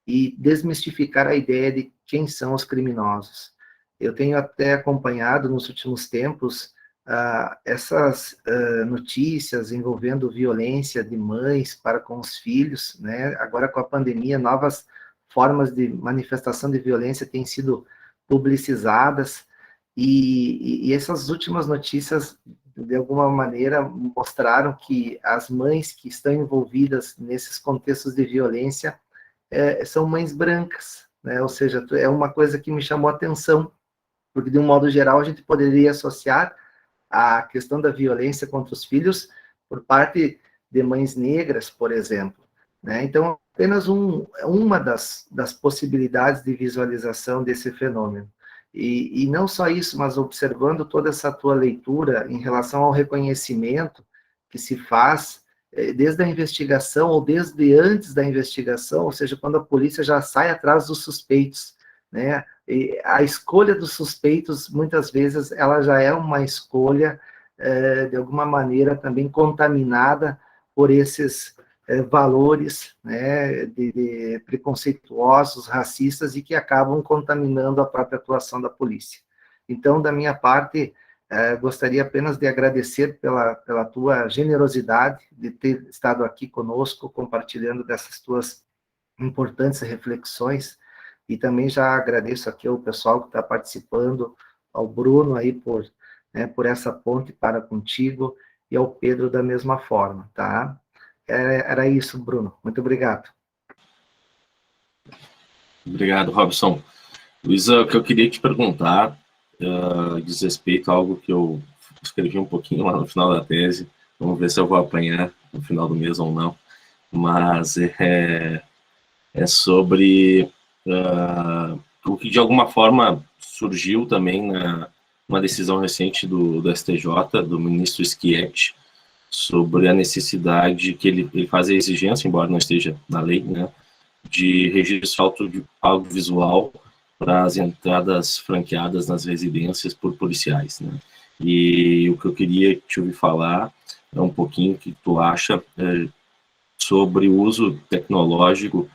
e desmistificar a ideia de quem são os criminosos. Eu tenho até acompanhado nos últimos tempos essas notícias envolvendo violência de mães para com os filhos, né? Agora com a pandemia, novas formas de manifestação de violência têm sido publicizadas, e essas últimas notícias, de alguma maneira, mostraram que as mães que estão envolvidas nesses contextos de violência são mães brancas, né? Ou seja, é uma coisa que me chamou a atenção, porque, de um modo geral, a gente poderia associar a questão da violência contra os filhos por parte de mães negras, por exemplo, né? Então, apenas uma das possibilidades de visualização desse fenômeno. E não só isso, mas observando toda essa tua leitura em relação ao reconhecimento que se faz desde a investigação ou desde antes da investigação, ou seja, quando a polícia já sai atrás dos suspeitos, né? E a escolha dos suspeitos, muitas vezes, ela já é uma escolha, de alguma maneira, também contaminada por esses valores, né, de preconceituosos, racistas, e que acabam contaminando a própria atuação da polícia. Então, da minha parte, gostaria apenas de agradecer pela tua generosidade de ter estado aqui conosco, compartilhando dessas tuas importantes reflexões, E também já agradeço aqui ao pessoal que está participando, ao Bruno aí por essa ponte para contigo, e ao Pedro da mesma forma, tá? Era isso, Bruno. Muito obrigado. Obrigado, Robson. Luísa, o que eu queria te perguntar diz respeito a algo que eu escrevi um pouquinho lá no final da tese. Vamos ver se eu vou apanhar no final do mês ou não. Mas é sobre o que, de alguma forma, surgiu também uma decisão recente do STJ, do ministro Schietti, sobre a necessidade que ele faz a exigência, embora não esteja na lei, né, de registro audiovisual para as entradas franqueadas nas residências por policiais, né? E o que eu queria te ouvir falar é um pouquinho o que tu acha sobre o uso tecnológico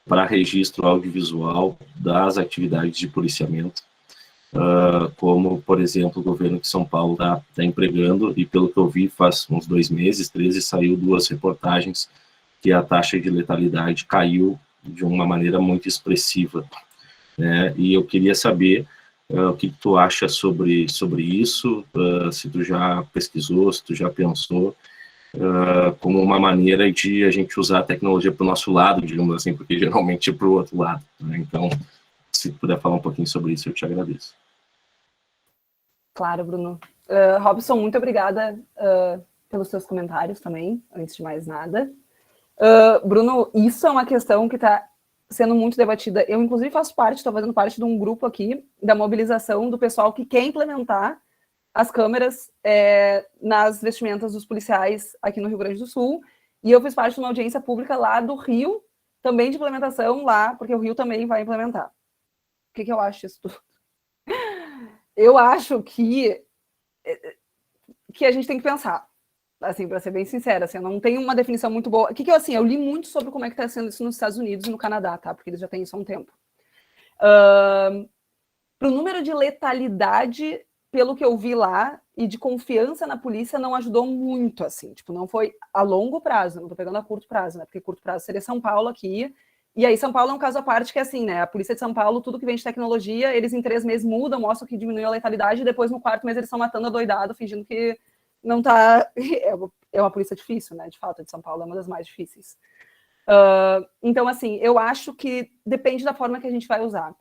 para registro audiovisual das atividades de policiamento, como, por exemplo, o governo de São Paulo está empregando, e pelo que eu vi, faz uns 2 meses, 13, saiu 2 reportagens que a taxa de letalidade caiu de uma maneira muito expressiva, né? E eu queria saber o que tu acha sobre isso, se tu já pesquisou, se tu já pensou, como uma maneira de a gente usar a tecnologia para o nosso lado, digamos assim, porque geralmente é para o outro lado, né? Então, se puder falar um pouquinho sobre isso, eu te agradeço. Claro, Bruno. Robson, muito obrigada pelos seus comentários também, antes de mais nada. Bruno, isso é uma questão que está sendo muito debatida. Eu, inclusive, estou fazendo parte de um grupo aqui da mobilização do pessoal que quer implementar as câmeras nas vestimentas dos policiais aqui no Rio Grande do Sul, e eu fiz parte de uma audiência pública lá do Rio, também de implementação lá, porque o Rio também vai implementar. O que eu acho disso tudo? Eu acho que a gente tem que pensar, assim, para ser bem sincera, assim, eu não tenho uma definição muito boa. Eu li muito sobre como é que está sendo isso nos Estados Unidos e no Canadá, tá? Porque eles já têm isso há um tempo. Para o número de letalidade, pelo que eu vi lá, e de confiança na polícia, não ajudou muito, assim. Tipo, não foi a longo prazo, não estou pegando a curto prazo, né? Porque curto prazo seria São Paulo aqui. E aí, São Paulo é um caso à parte que é assim, né? A polícia de São Paulo, tudo que vem de tecnologia, eles em 3 meses mudam, mostram que diminuiu a letalidade, e depois no 4º mês eles estão matando adoidado, fingindo que não tá... É uma polícia difícil, né? De fato, a de São Paulo é uma das mais difíceis. Então, assim, eu acho que depende da forma que a gente vai usar.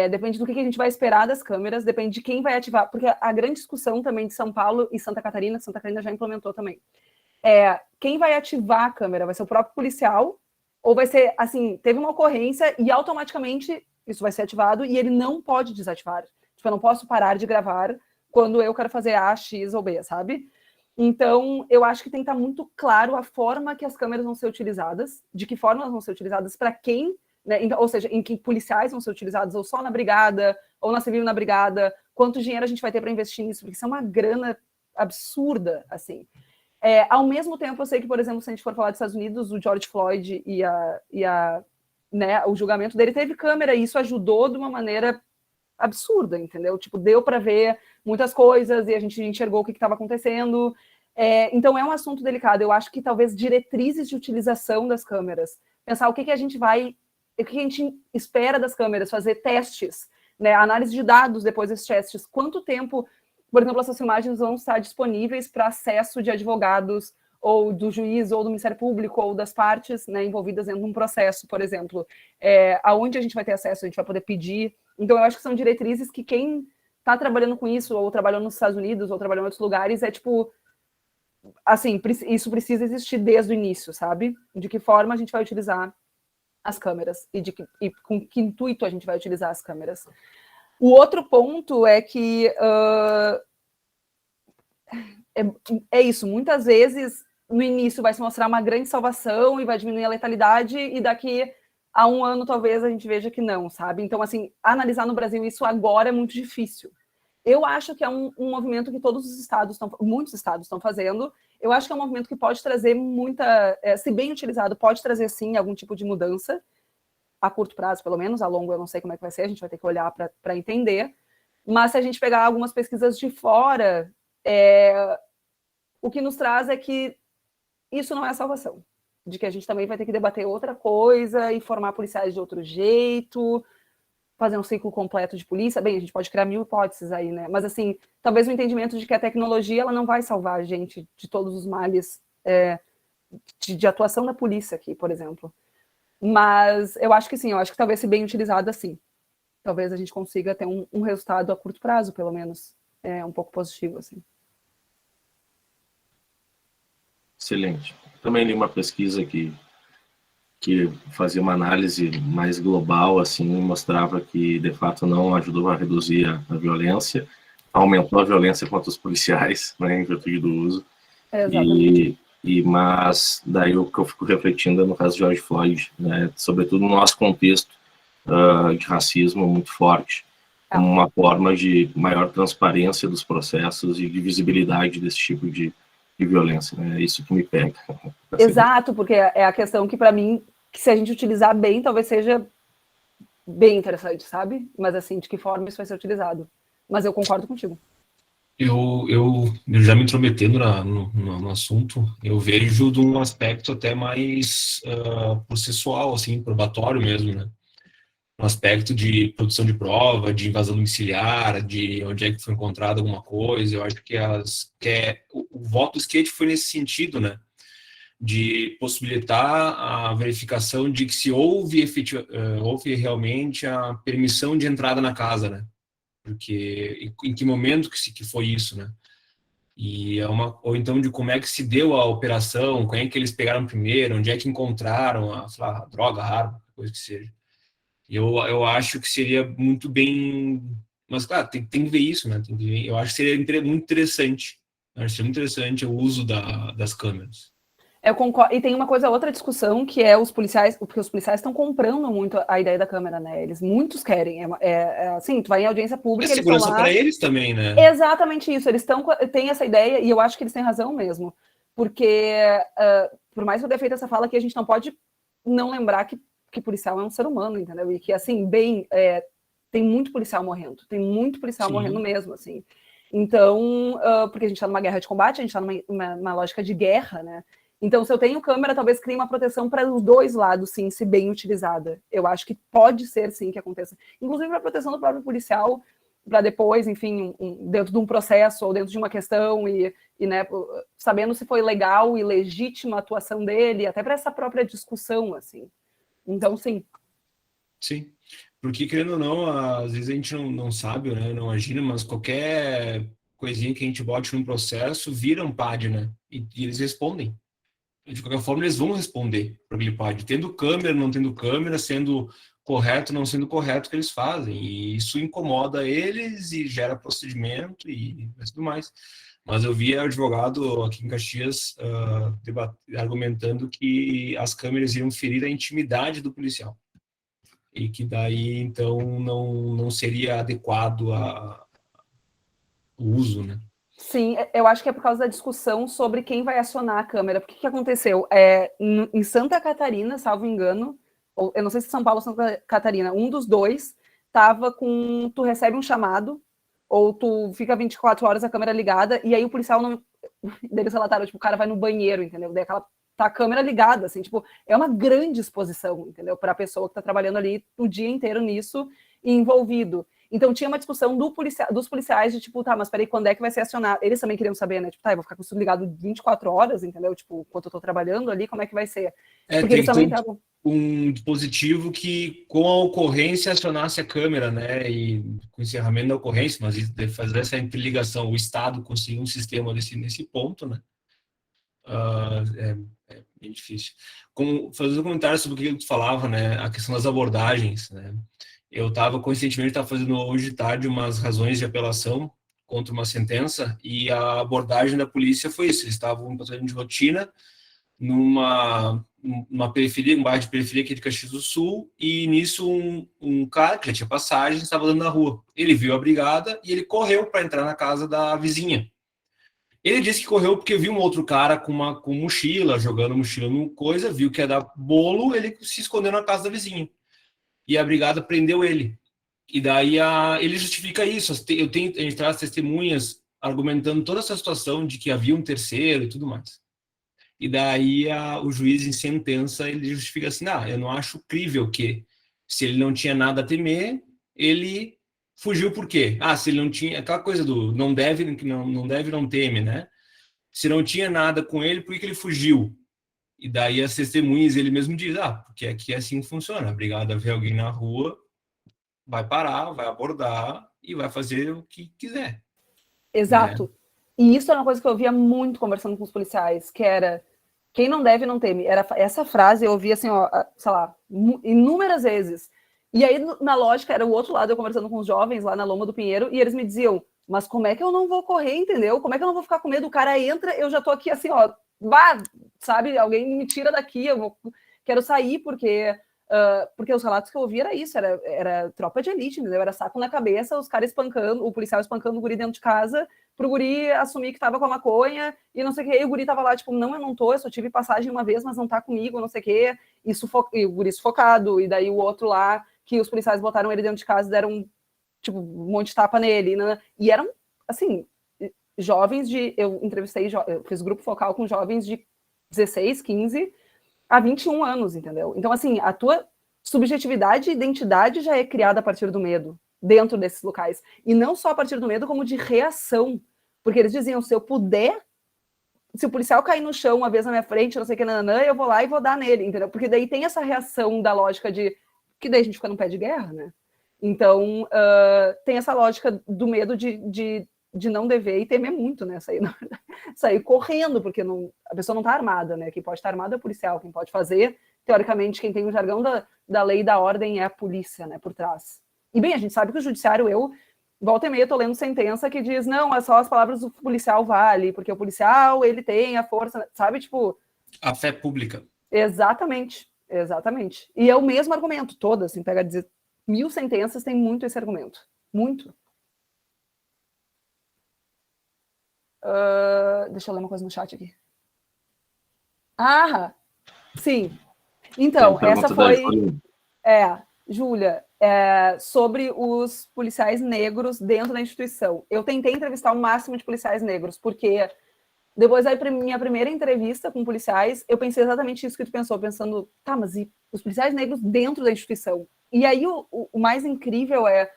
Depende do que a gente vai esperar das câmeras, depende de quem vai ativar, porque a grande discussão também de São Paulo e Santa Catarina já implementou também, quem vai ativar a câmera? Vai ser o próprio policial, ou vai ser, assim, teve uma ocorrência e automaticamente isso vai ser ativado e ele não pode desativar. Tipo, eu não posso parar de gravar quando eu quero fazer A, X ou B, sabe? Então, eu acho que tem que estar muito claro a forma que as câmeras vão ser utilizadas, de que forma elas vão ser utilizadas, para quem, né? Então, ou seja, em que policiais vão ser utilizados, ou só na brigada, ou na civil na brigada, quanto dinheiro a gente vai ter para investir nisso, porque isso é uma grana absurda, assim. Ao mesmo tempo, eu sei que, por exemplo, se a gente for falar dos Estados Unidos, o George Floyd né, o julgamento dele teve câmera, e isso ajudou de uma maneira absurda, entendeu? Tipo, deu para ver muitas coisas e a gente enxergou o que estava acontecendo. Então, é um assunto delicado. Eu acho que talvez diretrizes de utilização das câmeras, pensar o que a gente espera das câmeras, fazer testes, né, análise de dados depois desses testes, quanto tempo, por exemplo, essas filmagens vão estar disponíveis para acesso de advogados, ou do juiz, ou do Ministério Público, ou das partes, né, envolvidas dentro de um processo, por exemplo. Aonde a gente vai ter acesso, a gente vai poder pedir. Então, eu acho que são diretrizes que quem está trabalhando com isso, ou trabalhou nos Estados Unidos, ou trabalhou em outros lugares, tipo, assim, isso precisa existir desde o início, sabe? De que forma a gente vai utilizar as câmeras, e com que intuito a gente vai utilizar as câmeras. O outro ponto é que é isso, muitas vezes no início vai se mostrar uma grande salvação e vai diminuir a letalidade, e daqui a 1 ano talvez a gente veja que não, sabe? Então, assim, analisar no Brasil isso agora é muito difícil. Eu acho que é um movimento que muitos estados estão fazendo. Eu acho que é um movimento que pode trazer se bem utilizado, pode trazer sim algum tipo de mudança, a curto prazo pelo menos, a longo eu não sei como é que vai ser, a gente vai ter que olhar para entender. Mas se a gente pegar algumas pesquisas de fora, o que nos traz é que isso não é a salvação, de que a gente também vai ter que debater outra coisa e formar policiais de outro jeito, fazer um ciclo completo de polícia. Bem, a gente pode criar 1000 hipóteses aí, né? Mas, assim, talvez o entendimento de que a tecnologia ela não vai salvar a gente de todos os males de atuação da polícia aqui, por exemplo. Mas eu acho que sim, eu acho que talvez se bem utilizado assim, talvez a gente consiga ter um resultado a curto prazo, pelo menos, um pouco positivo, assim. Excelente. Também li uma pesquisa que fazia uma análise mais global, assim, mostrava que, de fato, não ajudou a reduzir a violência, aumentou a violência contra os policiais, né, em virtude do uso. Exatamente. Mas daí o que eu fico refletindo é no caso de George Floyd, né, sobretudo no nosso contexto de racismo muito forte, como uma forma de maior transparência dos processos e de visibilidade desse tipo de violência, né? É isso que me pega. Exato, porque é a questão que, para mim, que se a gente utilizar bem, talvez seja bem interessante, sabe? Mas, assim, de que forma isso vai ser utilizado. Mas eu concordo contigo. Eu já me intrometendo no assunto, eu vejo de um aspecto até mais processual, assim, probatório mesmo, né? Um aspecto de produção de prova, de invasão domiciliar, de onde é que foi encontrada alguma coisa. Eu acho que o voto do skate foi nesse sentido, né? De possibilitar a verificação de que se houve realmente a permissão de entrada na casa, né? Porque em que momento que foi isso, né? E ou então de como é que se deu a operação, quem é que eles pegaram primeiro, onde é que encontraram a droga, a arma, coisa que seja. Eu acho que seria muito bem, mas claro, tem que ver isso, né? Eu acho que seria muito interessante. Eu acho que seria muito interessante o uso das câmeras. Eu concordo. E tem outra discussão, que é os policiais, porque os policiais estão comprando muito a ideia da câmera, né? Muitos querem. Assim, tu vai em audiência pública, É eles estão segurança lá. para eles também, né? Exatamente isso. Eles têm essa ideia, e eu acho que eles têm razão mesmo. Porque, por mais que eu tenha feito essa fala aqui, a gente não pode não lembrar que policial é um ser humano, entendeu? E que, assim, tem muito policial morrendo. Tem muito policial Sim. morrendo mesmo, assim. Então, porque a gente está numa guerra de combate, a gente está numa lógica de guerra, né? Então, se eu tenho câmera, talvez crie uma proteção para os dois lados, sim, se bem utilizada. Eu acho que pode ser, sim, que aconteça. Inclusive para a proteção do próprio policial, para depois, enfim, dentro de um processo ou dentro de uma questão e né, sabendo se foi legal e legítima a atuação dele, até para essa própria discussão, assim. Então, sim. Sim, porque querendo ou não, às vezes a gente não sabe, né, não imagina, mas qualquer coisinha que a gente bote num processo vira um PAD, né, e eles respondem. De qualquer forma, eles vão responder para aquele PAD, tendo câmera, não tendo câmera, sendo correto, não sendo correto o que eles fazem. E isso incomoda eles e gera procedimento e tudo mais. Mas eu vi advogado aqui em Caxias argumentando que as câmeras iriam ferir a intimidade do policial. E que daí, então, não seria adequado o uso, né? Sim, eu acho que é por causa da discussão sobre quem vai acionar a câmera. Porque o que aconteceu? Em Santa Catarina, salvo engano, ou eu não sei se São Paulo ou Santa Catarina, um dos dois estava com... Tu recebe um chamado, ou tu fica 24 horas a câmera ligada, e aí o policial não... Deles relataram, tipo, o cara vai no banheiro, entendeu? Daí tá a câmera ligada, assim, tipo, é uma grande exposição, entendeu? Para a pessoa que tá trabalhando ali o dia inteiro nisso e envolvido. Então tinha uma discussão dos policiais de tipo, tá, mas peraí, quando é que vai ser acionado? Eles também queriam saber, né? Tipo, tá, eu vou ficar com isso ligado 24 horas, entendeu? Tipo, enquanto eu tô trabalhando ali, como é que vai ser? Porque eles também estavam... um dispositivo que, com a ocorrência, acionasse a câmera, né? E com o encerramento da ocorrência, mas fazer essa interligação, o Estado conseguir um sistema nesse ponto, né? É bem difícil. Fazer um comentário sobre o que tu falava, né? A questão das abordagens, né? Eu estava, coincidentemente, fazendo hoje de tarde umas razões de apelação contra uma sentença e a abordagem da polícia foi isso. Eles estavam em patrulhamento de rotina numa periferia, um bairro de periferia aqui de Caxias do Sul, e nisso um cara que já tinha passagem estava andando na rua. Ele viu a brigada e ele correu para entrar na casa da vizinha. Ele disse que correu porque viu um outro cara com mochila, jogando mochila no coisa, viu que ia dar bolo, ele se escondeu na casa da vizinha. E a brigada prendeu ele. E daí ele justifica isso. A gente traz testemunhas argumentando toda essa situação de que havia um terceiro e tudo mais. E daí o juiz, em sentença, ele justifica assim, eu não acho crível que, se ele não tinha nada a temer, ele fugiu por quê? Ah, se ele não tinha... Aquela coisa do não deve, não teme, né? Se não tinha nada com ele, por que ele fugiu? E daí as testemunhas, ele mesmo diz, porque aqui é assim que funciona. A brigada vê alguém na rua, vai parar, vai abordar e vai fazer o que quiser. Exato. Né? E isso é uma coisa que eu ouvia muito conversando com os policiais, que era, quem não deve não teme. Era essa frase eu ouvia assim, ó, sei lá, inúmeras vezes. E aí, na lógica, era o outro lado, eu conversando com os jovens lá na Loma do Pinheiro, e eles me diziam, mas como é que eu não vou correr, entendeu? Como é que eu não vou ficar com medo? O cara entra, eu já tô aqui assim, ó, sabe? Alguém me tira daqui, quero sair, porque os relatos que eu ouvi era isso, era tropa de elite, entendeu? Era saco na cabeça, os caras espancando, o policial espancando o guri dentro de casa, pro guri assumir que tava com a maconha, e não sei o que, e o guri tava lá, tipo, não, eu não tô, eu só tive passagem uma vez, mas não tá comigo, não sei o que, e o guri sufocado, e daí o outro lá, que os policiais botaram ele dentro de casa e deram, tipo, um monte de tapa nele, né? E eram, assim, jovens eu fiz grupo focal com jovens de 16, 15 a 21 anos, entendeu? Então, assim, a tua subjetividade e identidade já é criada a partir do medo, dentro desses locais. E não só a partir do medo, como de reação. Porque eles diziam, se eu puder, se o policial cair no chão uma vez na minha frente, não sei o que, nananã, eu vou lá e vou dar nele, entendeu? Porque daí tem essa reação da lógica de... que daí a gente fica num pé de guerra, né? Então, tem essa lógica do medo de não dever e temer muito, né? Sair correndo, porque a pessoa não está armada, né? Quem pode estar armado é o policial, quem pode fazer, teoricamente, quem tem o jargão da lei e da ordem é a polícia, né? Por trás. E bem, a gente sabe que o judiciário, volta e meia, tô lendo sentença que diz, não, é só as palavras do policial vale, porque o policial, ele tem a força, sabe? Tipo... A fé pública. Exatamente. E é o mesmo argumento, todas, assim, pega dizer, 1000 sentenças tem muito esse argumento. Muito. Deixa eu ler uma coisa no chat aqui. Sim. Então, essa foi... Júlia, sobre os policiais negros dentro da instituição. Eu tentei entrevistar o máximo de policiais negros, porque depois da minha primeira entrevista com policiais, eu pensei exatamente isso que tu pensou, pensando, tá, mas e os policiais negros dentro da instituição? E aí o mais incrível é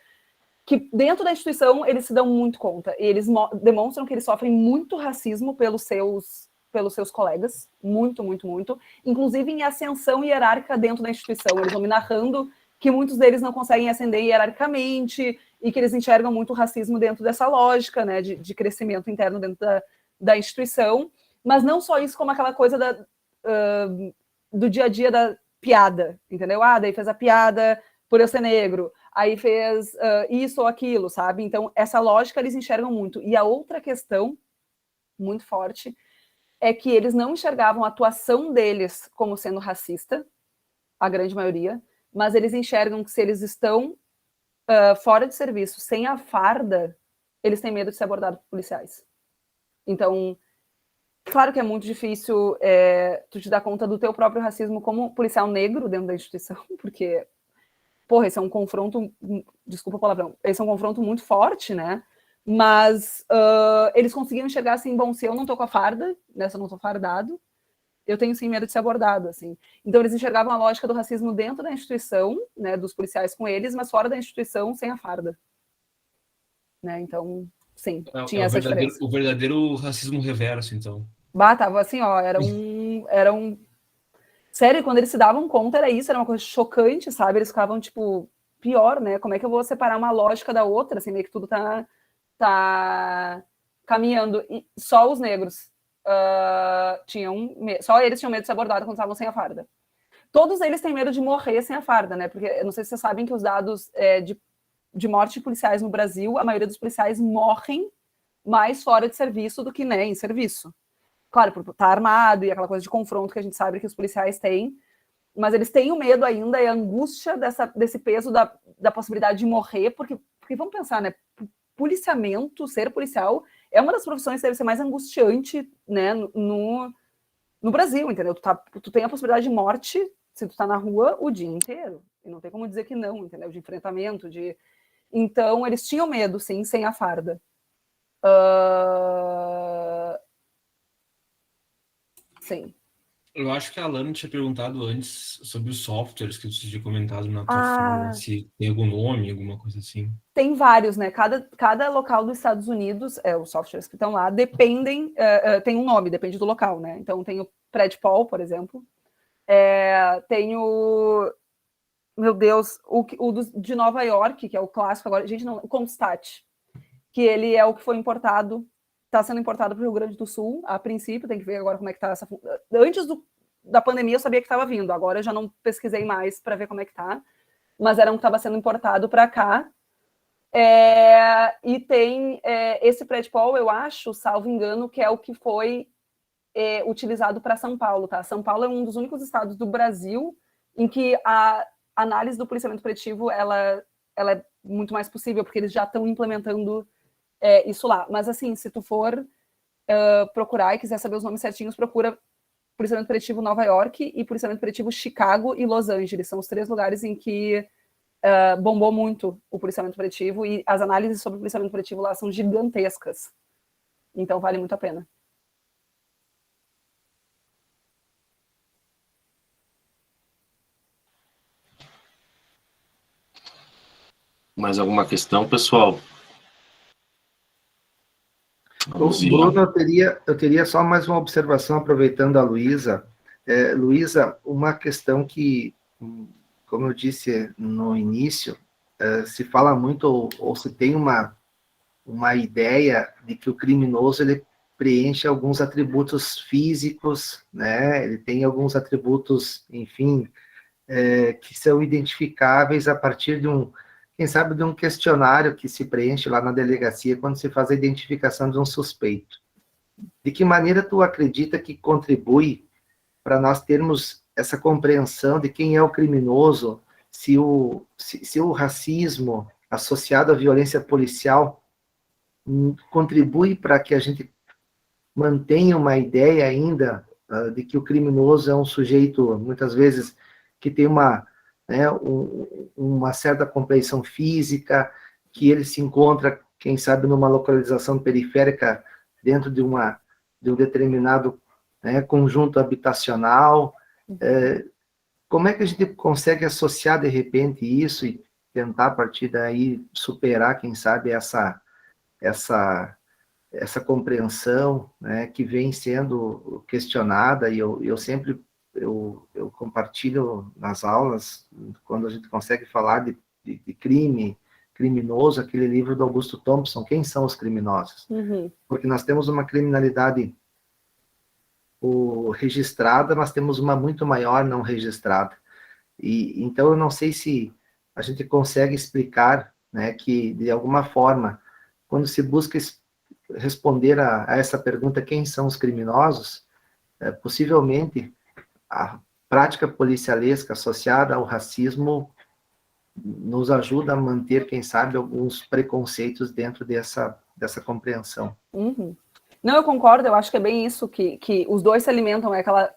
que dentro da instituição eles se dão muito conta, e eles demonstram que eles sofrem muito racismo pelos seus colegas, muito, muito, muito, inclusive em ascensão hierárquica dentro da instituição. Eles vão me narrando que muitos deles não conseguem ascender hierarquicamente e que eles enxergam muito racismo dentro dessa lógica, né, de crescimento interno dentro da instituição, mas não só isso, como aquela coisa do dia a dia da piada, entendeu? Daí fez a piada por eu ser negro, aí fez isso ou aquilo, sabe? Então, essa lógica eles enxergam muito. E a outra questão, muito forte, é que eles não enxergavam a atuação deles como sendo racista, a grande maioria, mas eles enxergam que se eles estão fora de serviço, sem a farda, eles têm medo de ser abordados por policiais. Então, claro que é muito difícil tu te dar conta do teu próprio racismo como policial negro dentro da instituição, porque, porra, esse é um confronto, desculpa o palavrão, esse é um confronto muito forte, né? Mas eles conseguiam enxergar assim, bom, se eu não tô com a farda, né, se eu não tô fardado, eu tenho sim medo de ser abordado, assim. Então eles enxergavam a lógica do racismo dentro da instituição, né, dos policiais com eles, mas fora da instituição, sem a farda. Né, então, sim, tinha essa diferença. O verdadeiro racismo reverso, então. Tava assim, ó, era um... Sério, quando eles se davam conta, era isso, era uma coisa chocante, sabe? Eles ficavam, tipo, pior, né? Como é que eu vou separar uma lógica da outra, assim, meio que tudo tá caminhando. E só os negros só eles tinham medo de ser abordados quando estavam sem a farda. Todos eles têm medo de morrer sem a farda, né? Porque, eu não sei se vocês sabem que os dados de morte de policiais no Brasil, a maioria dos policiais morrem mais fora de serviço do que, né, em serviço. Claro, por estar armado e aquela coisa de confronto que a gente sabe que os policiais têm, mas eles têm o medo ainda e a angústia desse peso da possibilidade de morrer, porque vamos pensar, né, policiamento, ser policial, é uma das profissões que deve ser mais angustiante, né, no Brasil, entendeu? Tu tem a possibilidade de morte se tu tá na rua o dia inteiro, e não tem como dizer que não, entendeu? De enfrentamento, Então, eles tinham medo, sim, sem a farda. Sim. Eu acho que a Alana tinha perguntado antes sobre os softwares que você tinha comentado na tua fala, se tem algum nome, alguma coisa assim. Tem vários, né? Cada local dos Estados Unidos, os softwares que estão lá, dependem, tem um nome, depende do local, né? Então tem o Predpol, por exemplo. Tem o... Meu Deus, de Nova York, que é o clássico agora, gente, não, o Comstat, que ele é o que foi importado, está sendo importado para o Rio Grande do Sul, a princípio, tem que ver agora como é que está essa... Antes da pandemia eu sabia que estava vindo, agora eu já não pesquisei mais para ver como é que está, mas era um que estava sendo importado para cá. E tem esse Predpol, eu acho, salvo engano, que é o que foi utilizado para São Paulo, tá? São Paulo é um dos únicos estados do Brasil em que a análise do policiamento preventivo ela é muito mais possível, porque eles já estão implementando isso lá. Mas, assim, se tu for procurar e quiser saber os nomes certinhos, procura policiamento preventivo Nova York e policiamento preventivo Chicago e Los Angeles. São os 3 lugares em que bombou muito o policiamento preventivo, e as análises sobre o policiamento preventivo lá são gigantescas. Então, vale muito a pena. Mais alguma questão, pessoal? Bruno, eu teria só mais uma observação, aproveitando a Luísa. Luísa, uma questão que, como eu disse no início, se fala muito, ou se tem uma ideia de que o criminoso ele preenche alguns atributos físicos, né? Ele tem alguns atributos, enfim, que são identificáveis a partir de quem sabe, de um questionário que se preenche lá na delegacia quando se faz a identificação de um suspeito. De que maneira tu acredita que contribui para nós termos essa compreensão de quem é o criminoso, se o racismo associado à violência policial contribui para que a gente mantenha uma ideia ainda de que o criminoso é um sujeito, muitas vezes, que tem uma certa compreensão física, que ele se encontra, quem sabe, numa localização periférica dentro de um determinado conjunto habitacional. Como é que a gente consegue associar, de repente, isso e tentar, a partir daí, superar, quem sabe, essa compreensão, né, que vem sendo questionada, e eu sempre compartilho nas aulas, quando a gente consegue falar de criminoso, aquele livro do Augusto Thompson, Quem são os criminosos? Uhum. Porque nós temos uma criminalidade registrada, mas temos uma muito maior não registrada. E então eu não sei se a gente consegue explicar, né, que, de alguma forma, quando se busca responder a essa pergunta, quem são os criminosos, possivelmente a prática policialesca associada ao racismo nos ajuda a manter, quem sabe, alguns preconceitos dentro dessa compreensão. Uhum. Não, eu concordo, eu acho que é bem isso, que os dois se alimentam, é aquela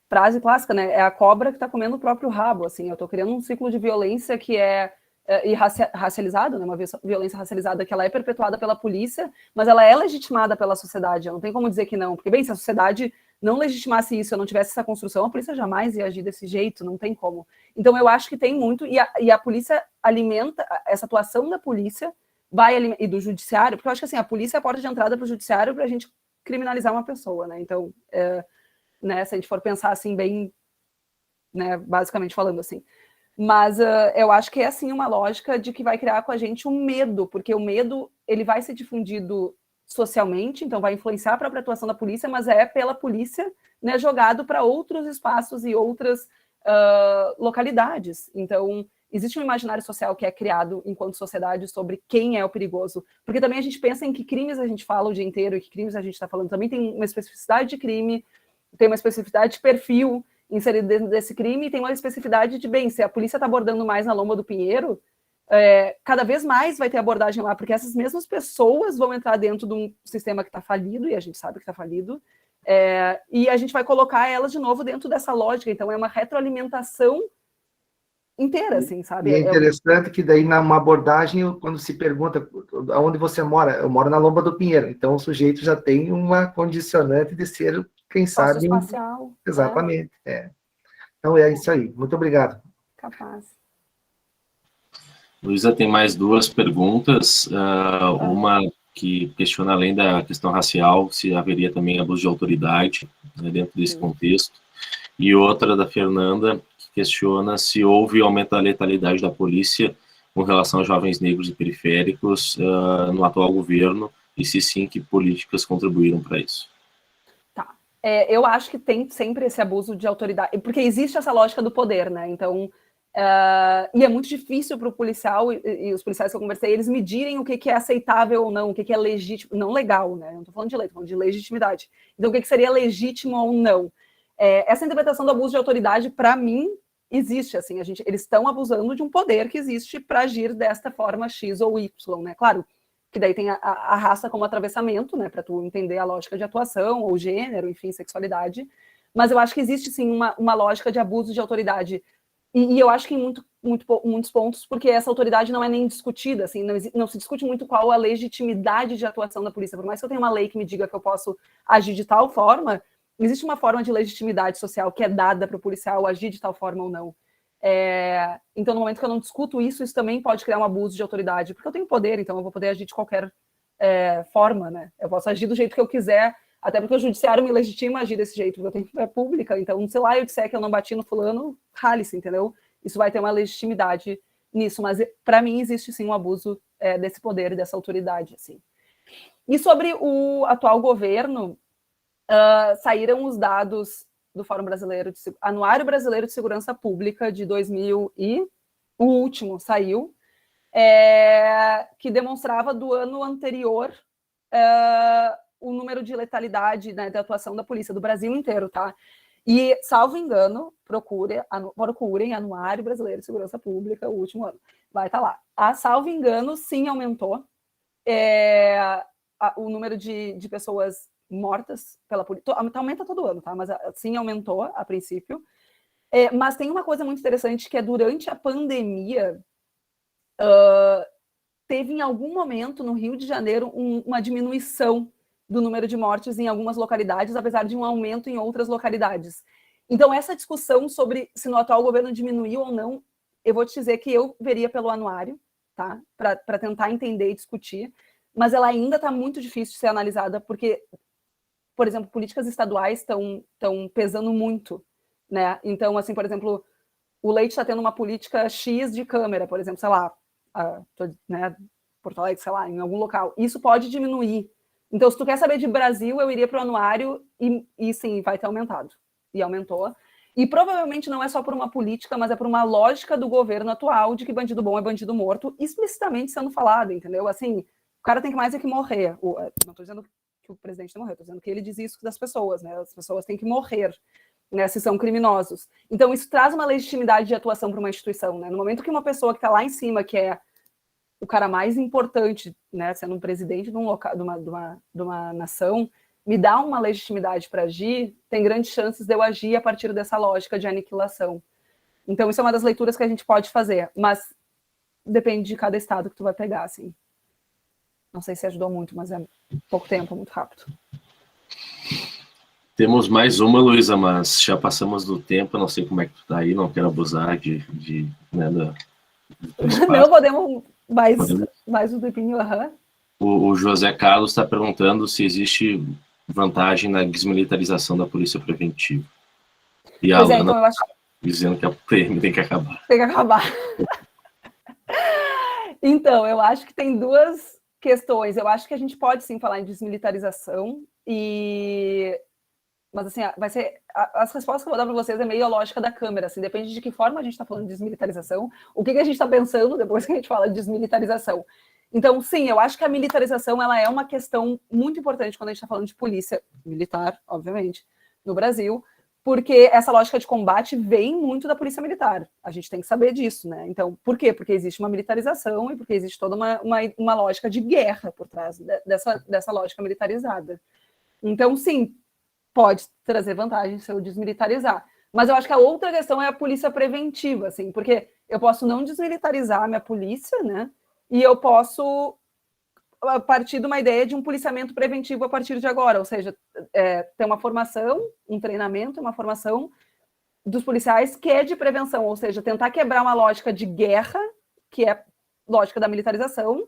frase clássica, né? É a cobra que está comendo o próprio rabo, assim. Eu estou criando um ciclo de violência que racializado, né? Uma violência racializada que ela é perpetuada pela polícia, mas ela é legitimada pela sociedade. Não tem como dizer que não, porque, bem, se a sociedade não legitimasse isso, eu não tivesse essa construção, a polícia jamais ia agir desse jeito, não tem como. Então, eu acho que tem muito, e a polícia alimenta, essa atuação da polícia e do judiciário, porque eu acho que, assim, a polícia é a porta de entrada para o judiciário para a gente criminalizar uma pessoa, né? Então, né, se a gente for pensar, assim, bem, né, basicamente falando, assim. Mas eu acho que é, assim, uma lógica de que vai criar com a gente um medo, porque o medo, ele vai ser difundido socialmente, então vai influenciar a própria atuação da polícia, mas é pela polícia, né, jogado para outros espaços e outras localidades. Então, existe um imaginário social que é criado enquanto sociedade sobre quem é o perigoso, porque também a gente pensa em que crimes a gente fala o dia inteiro e que crimes a gente está falando. Também tem uma especificidade de crime, tem uma especificidade de perfil inserido dentro desse crime, e tem uma especificidade de, bem, se a polícia está abordando mais na Lomba do Pinheiro, cada vez mais vai ter abordagem lá, porque essas mesmas pessoas vão entrar dentro de um sistema que está falido, e a gente sabe que está falido, e a gente vai colocar elas de novo dentro dessa lógica. Então é uma retroalimentação inteira, assim, sabe? E é interessante que daí, numa abordagem, quando se pergunta aonde você mora, eu moro na Lomba do Pinheiro, então o sujeito já tem uma condicionante de ser quem sabe... Espacial. Exatamente, Então é isso aí. Muito obrigado. Capaz. Luísa, tem mais duas perguntas. Uma que questiona, além da questão racial, se haveria também abuso de autoridade, né, dentro desse contexto. E outra da Fernanda, que questiona se houve aumento da letalidade da polícia com relação a jovens negros e periféricos no atual governo, e se sim, que políticas contribuíram para isso. Tá. Eu acho que tem sempre esse abuso de autoridade, porque existe essa lógica do poder, né? Então, e é muito difícil para o policial, e os policiais que eu conversei, eles medirem o que é aceitável ou não, o que é legítimo, não legal, né? Não estou falando de lei, estou falando de legitimidade. Então, o que seria legítimo ou não? Essa interpretação do abuso de autoridade, para mim, existe, assim, eles estão abusando de um poder que existe para agir desta forma X ou Y, né? Claro, que daí tem a raça como atravessamento, né, para tu entender a lógica de atuação, ou gênero, enfim, sexualidade, mas eu acho que existe, sim, uma lógica de abuso de autoridade, e eu acho que em muitos pontos, porque essa autoridade não é nem discutida, assim, não se discute muito qual a legitimidade de atuação da polícia, por mais que eu tenha uma lei que me diga que eu posso agir de tal forma, existe uma forma de legitimidade social que é dada para o policial agir de tal forma ou não. Então, no momento que eu não discuto isso, isso também pode criar um abuso de autoridade, porque eu tenho poder, então eu vou poder agir de qualquer forma, né? Eu posso agir do jeito que eu quiser, até porque o judiciário me legitima a agir desse jeito, porque eu tenho fé pública, então, se lá eu disser que eu não bati no fulano, rale-se, entendeu? Isso vai ter uma legitimidade nisso, mas para mim existe sim um abuso desse poder e dessa autoridade, assim. E sobre o atual governo, saíram os dados do Fórum Brasileiro, Anuário Brasileiro de Segurança Pública de 2000 e o último saiu, que demonstrava do ano anterior o número de letalidade, né, da atuação da polícia do Brasil inteiro, tá? E, salvo engano, procurem Anuário Brasileiro de Segurança Pública, o último ano. Vai estar lá. Salvo engano, sim, aumentou o número de pessoas mortas pela polícia. Aumenta todo ano, tá? Mas sim, aumentou a princípio. Mas tem uma coisa muito interessante, que é durante a pandemia, teve em algum momento no Rio de Janeiro uma diminuição do número de mortes em algumas localidades, apesar de um aumento em outras localidades. Então, essa discussão sobre se no atual governo diminuiu ou não, eu vou te dizer que eu veria pelo anuário, tá? Para tentar entender e discutir, mas ela ainda está muito difícil de ser analisada, porque, por exemplo, políticas estaduais estão pesando muito, né? Então, assim, por exemplo, o Leite está tendo uma política X de câmera, por exemplo, sei lá, né, Porto Alegre, sei lá, em algum local. Isso pode diminuir. Então, se tu quer saber de Brasil, eu iria para o anuário e sim, vai ter aumentado. E aumentou. E provavelmente não é só por uma política, mas é por uma lógica do governo atual de que bandido bom é bandido morto, explicitamente sendo falado, entendeu? Assim, o cara tem que mais é que morrer. Não estou dizendo que o presidente tem que morrer, estou dizendo que ele diz isso das pessoas, né? As pessoas têm que morrer, né, se são criminosos. Então, isso traz uma legitimidade de atuação para uma instituição, né? No momento que uma pessoa que está lá em cima, que é o cara mais importante, né, sendo um presidente de um local, de uma nação, me dá uma legitimidade para agir, tem grandes chances de eu agir a partir dessa lógica de aniquilação. Então, isso é uma das leituras que a gente pode fazer, mas depende de cada estado que tu vai pegar, assim. Não sei se ajudou muito, mas é pouco tempo, muito rápido. Temos mais uma, Luísa, mas já passamos do tempo, não sei como é que tu tá aí, não quero abusar né, não podemos mais um tempinho, O José Carlos está perguntando se existe vantagem na desmilitarização da polícia preventiva. E a Alana então eu acho... dizendo que a PM tem que acabar. Tem que acabar. Então, eu acho que tem duas questões. Eu acho que a gente pode sim falar em desmilitarização, mas assim, vai ser... As respostas que eu vou dar para vocês é meio a lógica da câmera, assim, depende de que forma a gente está falando de desmilitarização, o que a gente está pensando depois que a gente fala de desmilitarização. Então, sim, eu acho que a militarização ela é uma questão muito importante quando a gente está falando de polícia militar, obviamente, no Brasil, porque essa lógica de combate vem muito da polícia militar. A gente tem que saber disso, né? Então, por quê? Porque existe uma militarização e porque existe toda uma lógica de guerra por trás dessa lógica militarizada. Então, sim, pode trazer vantagem se eu desmilitarizar. Mas eu acho que a outra questão é a polícia preventiva, assim, porque eu posso não desmilitarizar a minha polícia, né? E eu posso a partir de uma ideia de um policiamento preventivo a partir de agora, ou seja, ter uma formação, um treinamento, uma formação dos policiais que é de prevenção, ou seja, tentar quebrar uma lógica de guerra, que é lógica da militarização,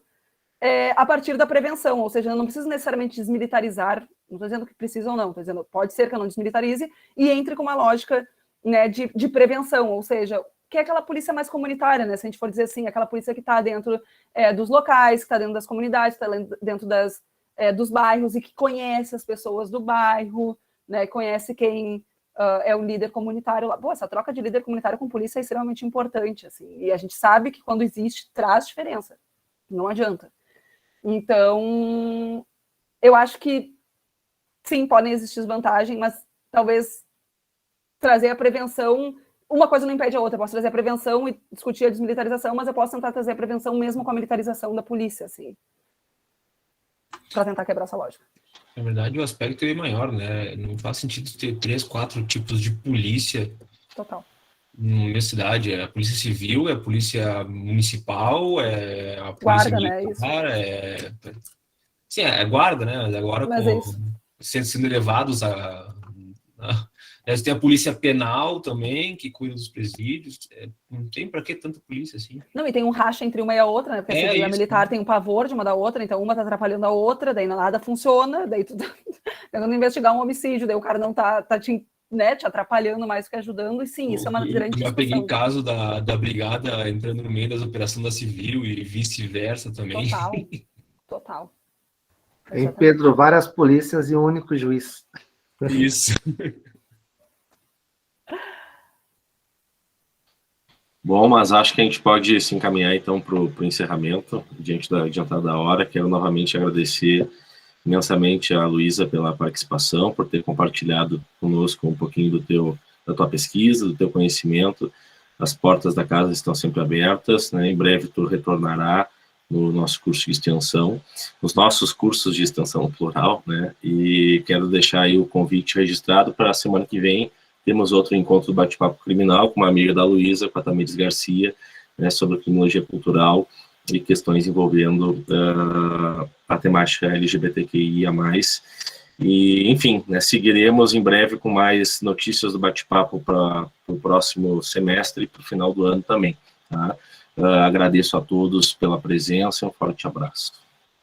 a partir da prevenção, ou seja, eu não preciso necessariamente desmilitarizar, não estou dizendo que precisa ou não, estou dizendo pode ser que eu não desmilitarize e entre com uma lógica, né, de prevenção, ou seja, que é aquela polícia mais comunitária, né, se a gente for dizer assim, aquela polícia que está dentro dos locais, que está dentro das comunidades, está dentro dos bairros e que conhece as pessoas do bairro, né, conhece quem é o líder comunitário lá. Pô, essa troca de líder comunitário com polícia é extremamente importante, assim, e a gente sabe que quando existe, traz diferença, não adianta. Então, eu acho que, sim, podem existir desvantagens, mas talvez trazer a prevenção, uma coisa não impede a outra, eu posso trazer a prevenção e discutir a desmilitarização, mas eu posso tentar trazer a prevenção mesmo com a militarização da polícia, assim, para tentar quebrar essa lógica. Na verdade, o aspecto é maior, né? Não faz sentido ter 3, 4 tipos de polícia. Total. Na minha cidade, é a polícia civil, é a polícia municipal, é a polícia Guarda, militar, né? Sim, é guarda, né? Mas agora sendo elevados tem a polícia penal também, que cuida dos presídios. Não tem para que tanta polícia assim. Não, e tem um racha entre uma e a outra, né? Porque a civil e a militar tem um pavor de uma da outra, então uma tá atrapalhando a outra, daí nada funciona, daí tu tá tentando investigar um homicídio, daí o cara não tá te atrapalhando mais que ajudando, e sim, isso é uma grande discussão. Já peguei caso da brigada entrando no meio das operações da civil e vice-versa também. Total. Em Pedro, várias polícias e um único juiz. Isso. Bom, mas acho que a gente pode se encaminhar então para o encerramento, diante da adiantada da hora. Quero novamente agradecer imensamente a Luísa pela participação, por ter compartilhado conosco um pouquinho da tua pesquisa, do teu conhecimento. As portas da casa estão sempre abertas, né? Em breve tu retornará no nosso curso de extensão, nos nossos cursos de extensão no plural, né? E quero deixar aí o convite registrado para a semana que vem. Temos outro encontro do Bate-Papo Criminal com uma amiga da Luísa, com a Tamires Garcia, né, sobre criminologia cultural e questões envolvendo a temática LGBTQIA+. E, enfim, né, seguiremos em breve com mais notícias do Bate-Papo para o próximo semestre e para o final do ano também. Tá? Agradeço a todos pela presença e um forte abraço.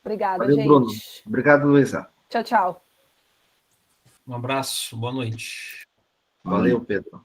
Obrigada, Valeu, gente. Bruno. Obrigado, Luísa. Tchau, tchau. Um abraço, boa noite. Valeu, Pedro.